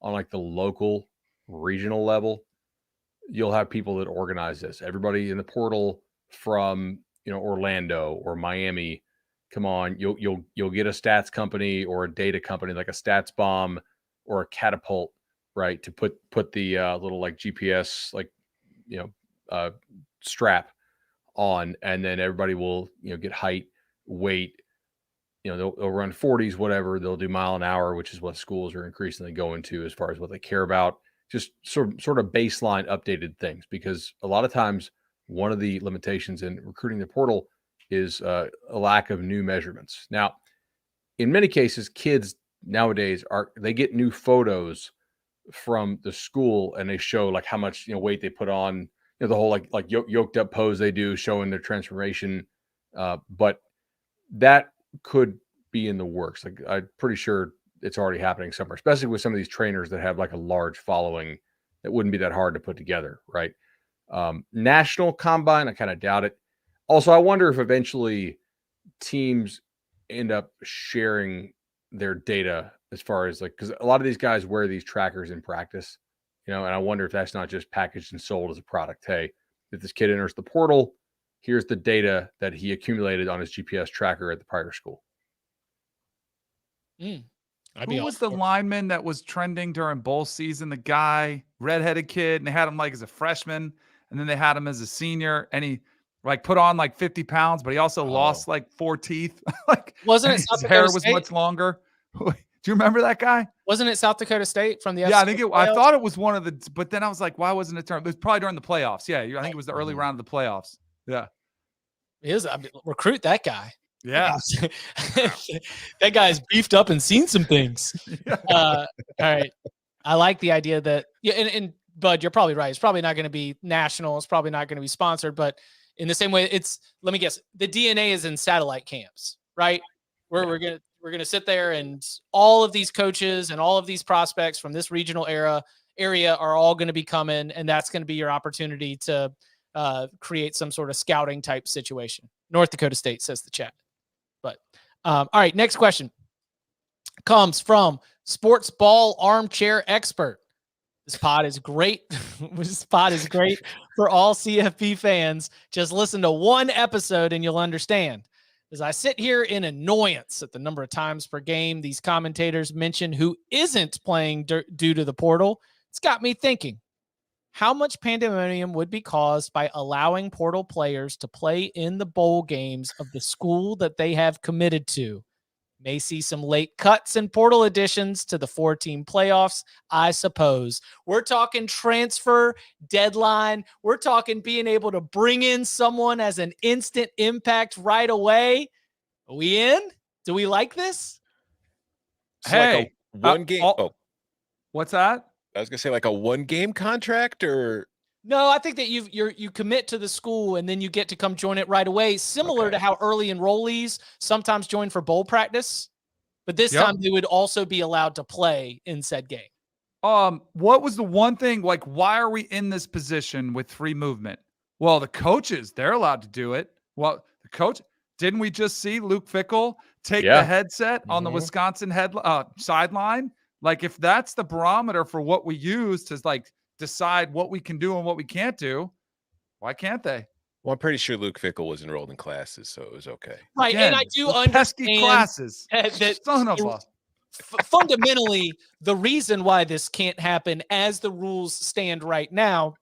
on like the local regional level, you'll have people that organize this. Everybody in the portal from, Orlando or Miami, come on, you'll get a stats company or a data company, like a Stats Bomb or a Catapult, right? To put the little like GPS, strap on, and then everybody will, get height, weight, they'll run 40s, whatever. They'll do mile an hour, which is what schools are increasingly going to as far as what they care about. Just sort of baseline updated things, because a lot of times one of the limitations in recruiting the portal is a lack of new measurements. Now, in many cases, kids nowadays they get new photos from the school and they show like how much weight they put on, the whole like yoked up pose they do, showing their transformation. But that could be in the works. Like I'm pretty sure it's already happening somewhere, especially with some of these trainers that have like a large following. It wouldn't be that hard to put together, right? National combine, I kind of doubt it. Also, I wonder if eventually teams end up sharing their data as far as because a lot of these guys wear these trackers in practice, and I wonder if that's not just packaged and sold as a product. Hey, if this kid enters the portal, here's the data that he accumulated on his GPS tracker at the prior school. Who was the lineman that was trending during bowl season? The guy, redheaded kid, and they had him like as a freshman, and then they had him as a senior, and he put on 50 pounds, but he also lost 4 teeth. Wasn't it his hair was much longer? Do you remember that guy? Wasn't it South Dakota State from the? Yeah, I thought it was one of the, but then I was like, why wasn't it? It was probably during the playoffs. Yeah, I think it was the early round of the playoffs. Yeah, recruit that guy. Yeah. That guy's beefed up and seen some things. All right. I like the idea that, and Bud, you're probably right. It's probably not going to be national. It's probably not going to be sponsored, but in the same way, let me guess, the DNA is in satellite camps, right? Where we're going to sit there and all of these coaches and all of these prospects from this regional area are all going to be coming. And that's going to be your opportunity to create some sort of scouting type situation. North Dakota State, says the chat. But all right, next question comes from Sports Ball Armchair Expert. This pod is great. This pod is great for all CFB fans. Just listen to one episode and you'll understand. As I sit here in annoyance at the number of times per game these commentators mention who isn't playing due to the portal, it's got me thinking. How much pandemonium would be caused by allowing portal players to play in the bowl games of the school that they have committed to? May see some late cuts and portal additions to the 4-team playoffs, I suppose. We're talking transfer deadline. We're talking being able to bring in someone as an instant impact right away. Are we in? Do we like this? So like a one game. What's that? I was gonna say like a 1-game contract, or no, I think that you commit to the school and then you get to come join it right away, similar to how early enrollees sometimes join for bowl practice, but this time they would also be allowed to play in said game. What was the one thing, like, why are we in this position with free movement? Well, the coaches, they're allowed to do it. Well, the coach, didn't we just see Luke Fickell take the headset on the Wisconsin sideline? Like, if that's the barometer for what we use to like decide what we can do and what we can't do, why can't they? Well, I'm pretty sure Luke Fickell was enrolled in classes, so it was okay. Right, Again, and I do pesky understand classes. that Son of a. Fundamentally, the reason why this can't happen as the rules stand right now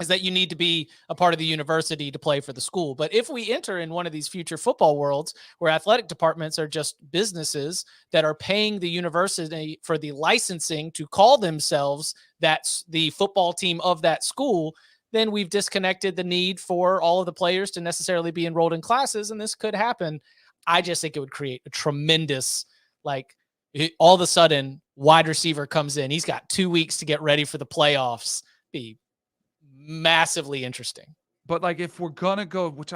is that you need to be a part of the university to play for the school. But if we enter in one of these future football worlds where athletic departments are just businesses that are paying the university for the licensing to call themselves that's the football team of that school, then we've disconnected the need for all of the players to necessarily be enrolled in classes, and this could happen. I just think it would create a tremendous, all of a sudden, wide receiver comes in. He's got 2 weeks to get ready for the playoffs. Be massively interesting. But like, if we're gonna go, which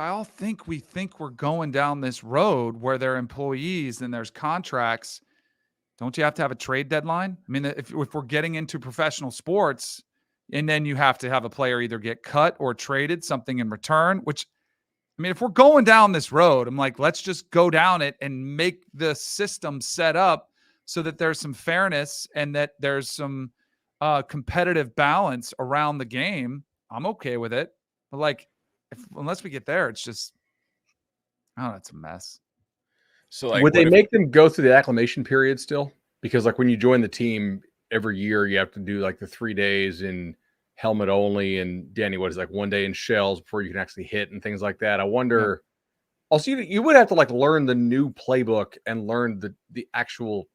we think we're going down this road where they're employees and there's contracts, don't you have to have a trade deadline? I mean, if we're getting into professional sports, and then you have to have a player either get cut or traded, something in return, which, I mean, if we're going down this road, I'm like, let's just go down it and make the system set up so that there's some fairness and that there's some competitive balance around the game. I'm okay with it. But like, unless we get there, it's just, I don't know, it's a mess. So like, would they make them go through the acclimation period still? Because like when you join the team every year, you have to do like the 3 days in helmet only, and Danny, what is it, like 1 day in shells before you can actually hit and things like that. I wonder. Also, you would have to like learn the new playbook and learn the actual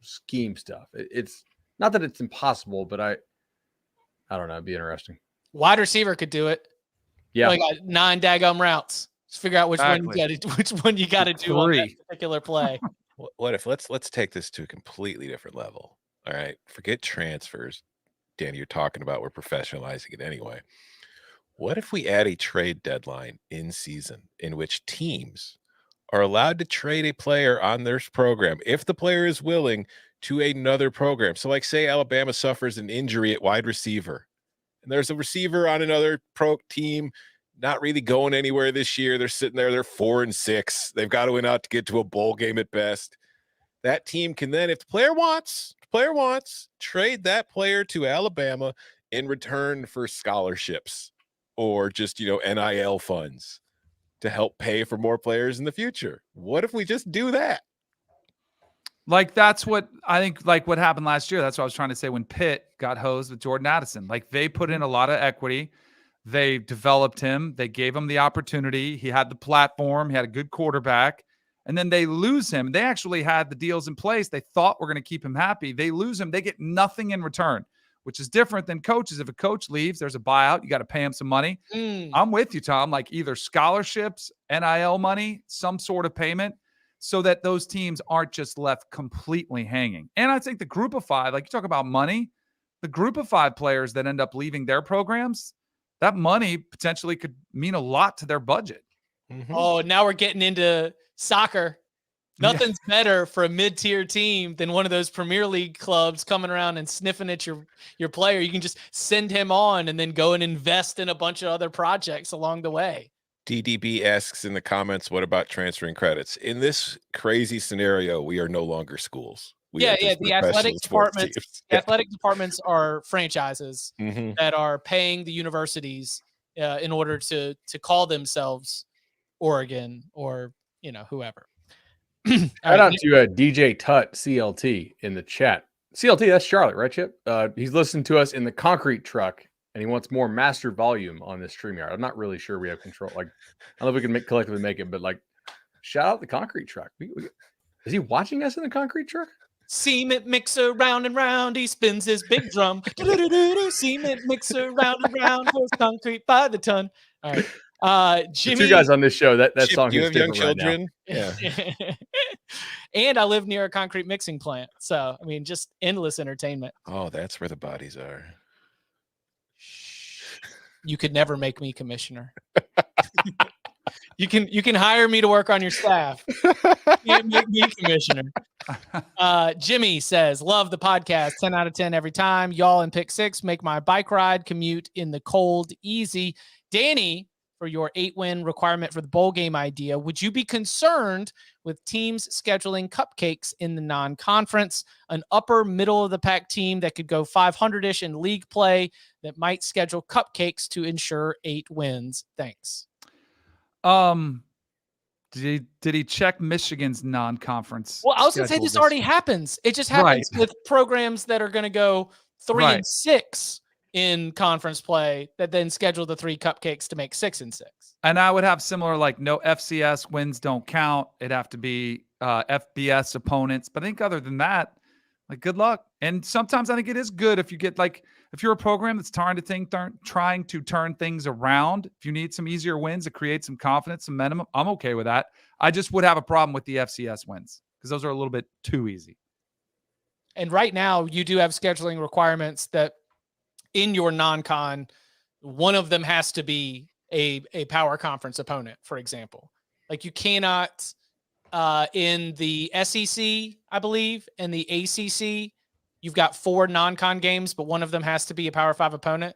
scheme stuff. It's not that it's impossible, but I don't know. It'd be interesting. Wide receiver could do it. Yeah, like 9 daggum routes. Just figure out which one you got to do on that particular play. What if let's take this to a completely different level? All right, forget transfers. Danny, you're talking about we're professionalizing it anyway. What if we add a trade deadline in season in which teams are allowed to trade a player on their program if the player is willing to another program? So like say Alabama suffers an injury at wide receiver and there's a receiver on another pro team not really going anywhere this year. They're sitting there, they're 4-6. They've got to win out to get to a bowl game at best. That team can then, if the player wants, trade that player to Alabama in return for scholarships or just, NIL funds to help pay for more players in the future. What if we just do that? Like, that's what I think, like what happened last year. That's what I was trying to say when Pitt got hosed with Jordan Addison. Like, they put in a lot of equity. They developed him. They gave him the opportunity. He had the platform. He had a good quarterback. And then they lose him. They actually had the deals in place. They thought we're going to keep him happy. They lose him. They get nothing in return, which is different than coaches. If a coach leaves, there's a buyout. You got to pay him some money. I'm with you, Tom. Like either scholarships, NIL money, some sort of payment so that those teams aren't just left completely hanging. And I think the group of five, like you talk about money, the group of five players that end up leaving their programs, that money potentially could mean a lot to their budget. Mm-hmm. Oh, now we're getting into soccer. Nothing's better for a mid-tier team than one of those Premier League clubs coming around and sniffing at your player. You can just send him on and then go and invest in a bunch of other projects along the way. DDB asks in the comments, what about transferring credits? In this crazy scenario, we are no longer schools. The athletic departments. The athletic departments are franchises that are paying the universities in order to call themselves Oregon or whoever. Shout out to DJ Tut CLT in the chat. CLT, that's Charlotte, right, Chip? He's listening to us in the concrete truck, and he wants more master volume on this StreamYard. I'm not really sure we have control. Like, I don't know if we can collectively make it, but like, shout out the concrete truck. Is he watching us in the concrete truck? Cement mixer round and round, he spins his big drum. Cement mixer round and round, pours concrete by the ton. All right. Jimmy. The two guys on this show, that Chip, song you is have young different right now. children. Yeah. And I live near a concrete mixing plant. So, I mean, just endless entertainment. Oh, that's where the bodies are. You could never make me commissioner. You can hire me to work on your staff. You can't make me commissioner. Jimmy says, love the podcast. 10 out of 10 every time. Y'all in pick 6 make my bike ride commute in the cold easy. Danny, for your 8-win requirement for the bowl game idea, would you be concerned with teams scheduling cupcakes in the non-conference, an upper middle of the pack team that could go 500-ish in league play that might schedule cupcakes to ensure 8 wins? Thanks. Did he check Michigan's non-conference? Well, I was going to say this already happens. It just happens with programs that are going to go 3-6 in conference play that then schedule the 3 cupcakes to make 6-6. And I would have similar, like, no FCS wins don't count. It'd have to be FBS opponents. But I think other than that, like, good luck. And sometimes I think it is good if you get, like, if you're a program that's trying to turn things around, if you need some easier wins to create some confidence, some momentum, I'm okay with that. I just would have a problem with the FCS wins because those are a little bit too easy. And right now you do have scheduling requirements that in your non-con, one of them has to be a power conference opponent, for example. Like, you cannot in the SEC, I believe, and the ACC, you've got 4 non-con games, but one of them has to be a Power 5 opponent.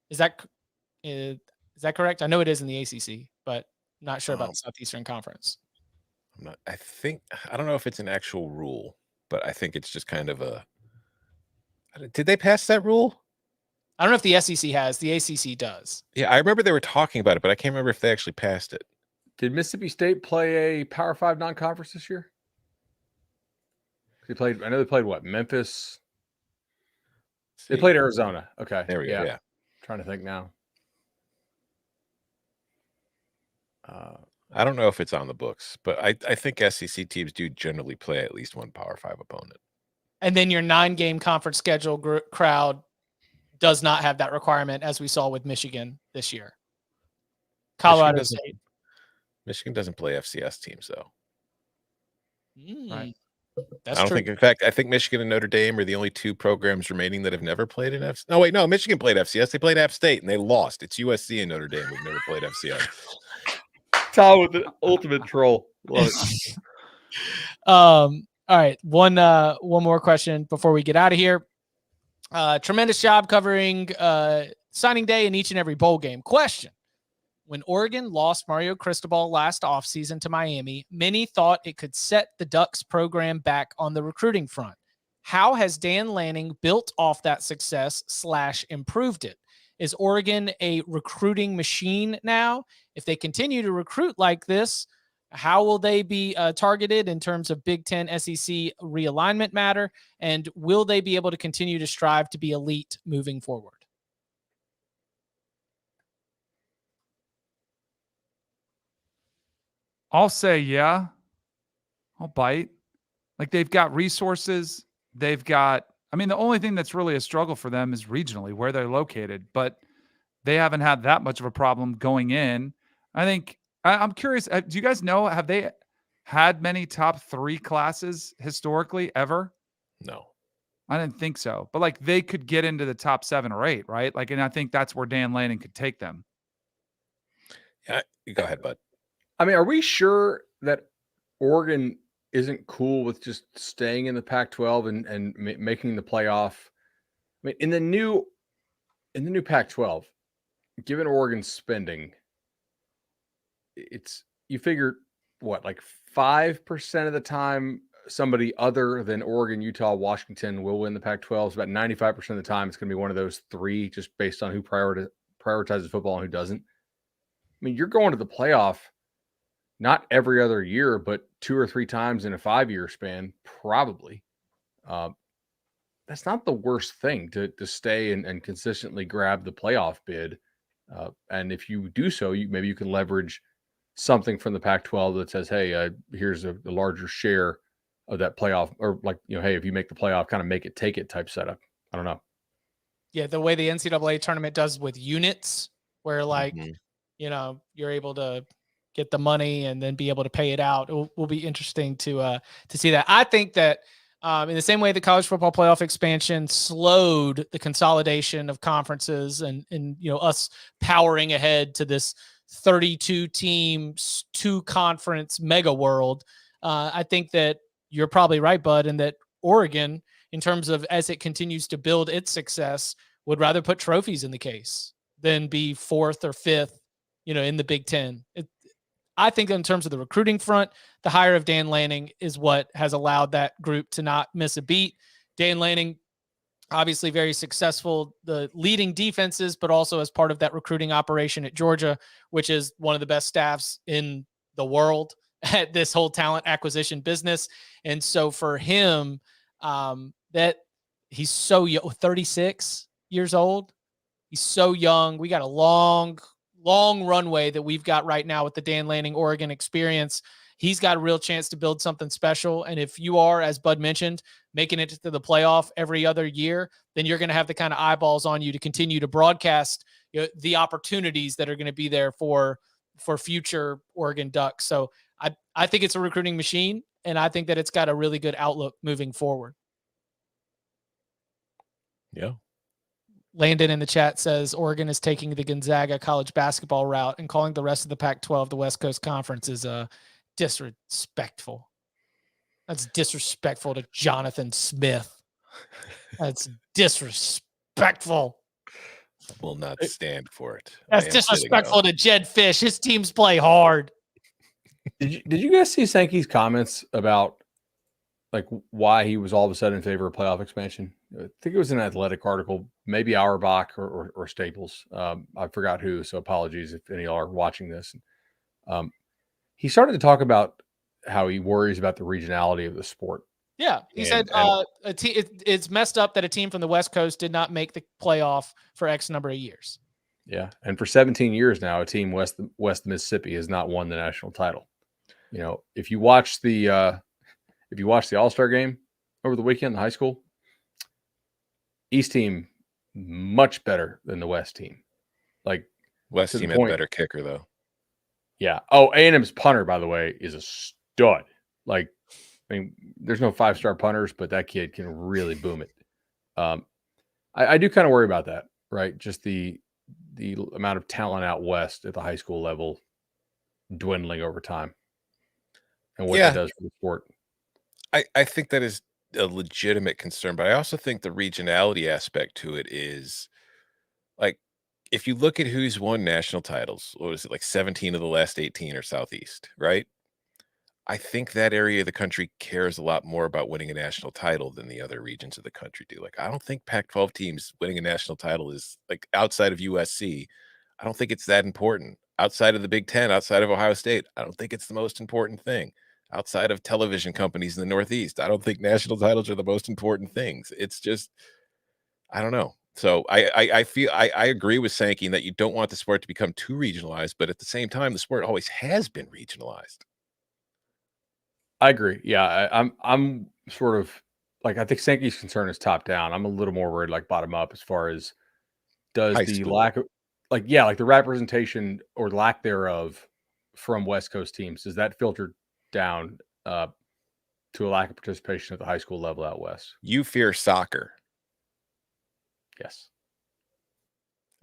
Is that correct? I know it is in the ACC, but not sure about the Southeastern Conference. I don't know if it's an actual rule, but I think it's just kind of did they pass that rule? I don't know if the SEC has. The ACC does. Yeah, I remember they were talking about it, but I can't remember if they actually passed it. Did Mississippi State play a Power 5 non-conference this year? I know they played what? Memphis. They played Arizona. Okay. There we go. Yeah. Trying to think now. I don't know if it's on the books, but I think SEC teams do generally play at least one Power 5 opponent. And then your 9-game conference schedule crowd does not have that requirement, as we saw with Michigan this year. Colorado State. Michigan doesn't play FCS teams, though. Right. I don't think, in fact, I think Michigan and Notre Dame are the only 2 programs remaining that have never played an FCS. No, wait, no, Michigan played FCS. They played App State and they lost. It's USC and Notre Dame who've never played FCS. Tom with the ultimate troll. Love it. All right. One more question before we get out of here. Tremendous job covering signing day in each and every bowl game. Question. When Oregon lost Mario Cristobal last offseason to Miami, many thought it could set the Ducks program back on the recruiting front. How has Dan Lanning built off that success / improved it? Is Oregon a recruiting machine now? If they continue to recruit like this, how will they be targeted in terms of Big Ten SEC realignment matter? And will they be able to continue to strive to be elite moving forward? I'll say, yeah, I'll bite. Like, they've got resources. They've got, I mean, the only thing that's really a struggle for them is regionally where they're located, but they haven't had that much of a problem going in. I think, I'm curious, do you guys know, have they had many top 3 classes historically ever? No. I didn't think so. But, like, they could get into the top 7 or 8, right? Like, and I think that's where Dan Lanning could take them. Yeah, you go ahead, bud. I mean, are we sure that Oregon isn't cool with just staying in the Pac-12 and making the playoff? I mean, in the new Pac-12, given Oregon's spending, you figure what, like 5% of the time somebody other than Oregon, Utah, Washington will win the Pac-12. It's about 95% of the time it's going to be one of those 3, just based on who prioritizes football and who doesn't. I mean, you're going to the playoff not every other year, but 2 or 3 times in a 5-year span, probably. That's not the worst thing to stay and consistently grab the playoff bid. And if you do so, maybe you can leverage something from the Pac-12 that says, hey, here's a larger share of that playoff, or like, hey, if you make the playoff, kind of make it take it type setup. I don't know. Yeah, the way the NCAA tournament does with units, where like Mhm. you're able to get the money and then be able to pay it out. It will be interesting to see that. I think that in the same way the college football playoff expansion slowed the consolidation of conferences and us powering ahead to this 32 teams, 2 conference mega world. I think that you're probably right, Bud, and that Oregon, in terms of as it continues to build its success, would rather put trophies in the case than be 4th or 5th, in the Big Ten. I think in terms of the recruiting front, the hire of Dan Lanning is what has allowed that group to not miss a beat. Dan Lanning, obviously very successful, the leading defenses, but also as part of that recruiting operation at Georgia, which is one of the best staffs in the world at this whole talent acquisition business. And so for him, that he's so young, 36 years old. He's so young. We got a long runway that we've got right now with the Dan Lanning Oregon experience. He's got a real chance to build something special. And if you are, as Bud mentioned, making it to the playoff every other year, then you're going to have the kind of eyeballs on you to continue to broadcast the opportunities that are going to be there for future Oregon Ducks. So I think it's a recruiting machine, and I think that it's got a really good outlook moving forward. Yeah. Landon in the chat says Oregon is taking the Gonzaga college basketball route and calling the rest of the Pac-12 the West Coast Conference is disrespectful. That's disrespectful to Jonathan Smith. That's disrespectful. I will not stand for it. That's disrespectful to Jed Fish. His teams play hard. Did you guys see Sankey's comments about like why he was all of a sudden in favor of playoff expansion? I think it was an Athletic article, maybe Auerbach or Staples. I forgot who, so apologies if any of y'all are watching this. He started to talk about how he worries about the regionality of the sport. Yeah, he said it's messed up that a team from the West Coast did not make the playoff for X number of years. Yeah, and for 17 years now, a team west of Mississippi has not won the national title. If you watch the All-Star game over the weekend, the high school, East team much better than the West team. Like West team had a better kicker though. Yeah. Oh, A&M's punter, by the way, is a stud. Like, I mean, there's no 5-star punters, but that kid can really boom it. I do kind of worry about that, right? Just the amount of talent out west at the high school level dwindling over time, and what that does for the sport. I think that is a legitimate concern, but I also think the regionality aspect to it is like, if you look at who's won national titles, what was it, like 17 of the last 18 are Southeast, right? I think that area of the country cares a lot more about winning a national title than the other regions of the country do. Like, I don't think Pac-12 teams winning a national title is, like, outside of USC, I don't think it's that important. Outside of the Big Ten, outside of Ohio State, I don't think it's the most important thing. Outside of television companies in the Northeast, I don't think national titles are the most important things. It's just, I don't know. So I feel I agree with Sankey that you don't want the sport to become too regionalized, but at the same time, the sport always has been regionalized. I agree. Yeah, I'm sort of like, I think Sankey's concern is top down. I'm a little more worried like bottom up as far as does High the school. lack of like the representation or lack thereof from West Coast teams, does that filter down to a lack of participation at the high school level out west? You fear soccer. Yes.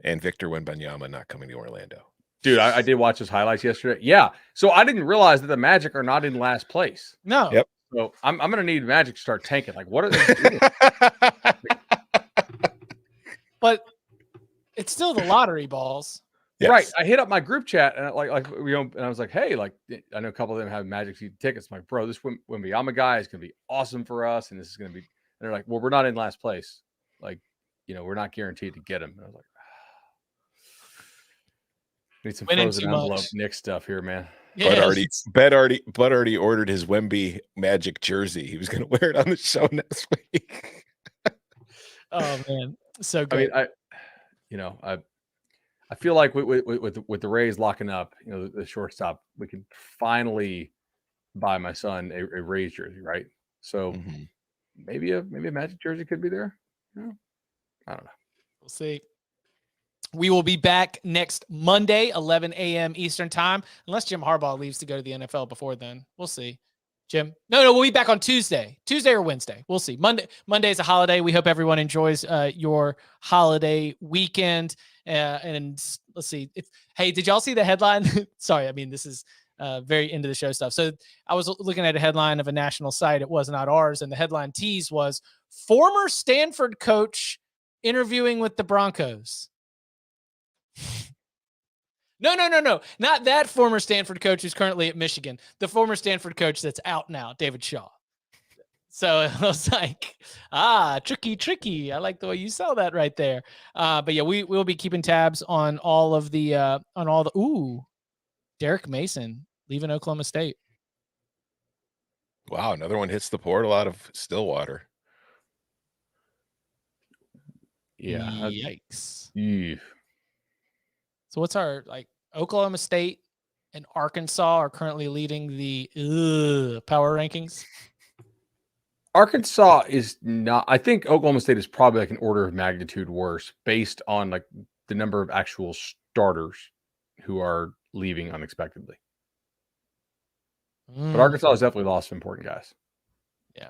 And Victor Wembanyama not coming to Orlando. Dude, I did watch his highlights yesterday. Yeah. So I didn't realize that the Magic are not in last place. No. Yep. So I'm going to need Magic to start tanking. Like, what are they doing? But it's still the lottery balls. Yes. Right. I hit up my group chat and and I was like, hey, like, I know a couple of them have Magic season tickets. I'm like, bro, this Wembanyama guy is going to be awesome for us. And this is going to be, and they're like, well, we're not in last place. Like, we're not guaranteed to get him. And I was like, need some Winning frozen too envelope much. Nick stuff here, man. Yes. Bud already ordered his Wemby Magic jersey. He was going to wear it on the show next week. Oh man, so good. I mean, I feel like with the Rays locking up, the shortstop, we can finally buy my son a Rays jersey, right? So maybe a Magic jersey could be there. Yeah. I don't know. We'll see. We will be back next Monday, 11 a.m. Eastern time, unless Jim Harbaugh leaves to go to the NFL before then. We'll see. Jim? No, we'll be back on Tuesday or Wednesday. We'll see. Monday is a holiday. We hope everyone enjoys your holiday weekend. And let's see. Hey, did y'all see the headline? Sorry, I mean, this is very into the show stuff. So I was looking at a headline of a national site. It was not ours. And the headline tease was former Stanford coach interviewing with the Broncos. No. Not that former Stanford coach who's currently at Michigan. The former Stanford coach that's out now, David Shaw. So I was like, tricky. I like the way you saw that right there. But yeah, we'll be keeping tabs on all of the, Derek Mason leaving Oklahoma State. Wow. Another one hits the portal out of Stillwater. Yeah. Yikes. Yeah. So what's our Oklahoma State and Arkansas are currently leading the power rankings. Arkansas is not. I think Oklahoma State is probably an order of magnitude worse based on the number of actual starters who are leaving unexpectedly. But Arkansas has definitely lost some important guys. Yeah.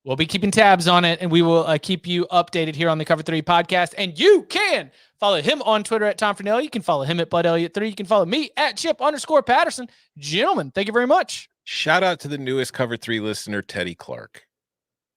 We'll be keeping tabs on it, and we will keep you updated here on the Cover 3 podcast. And you can follow him on Twitter at Tom Fernelli. You can follow him at Bud Elliott 3. You can follow me at Chip_Patterson. Gentlemen, thank you very much. Shout out to the newest Cover 3 listener, Teddy Clark.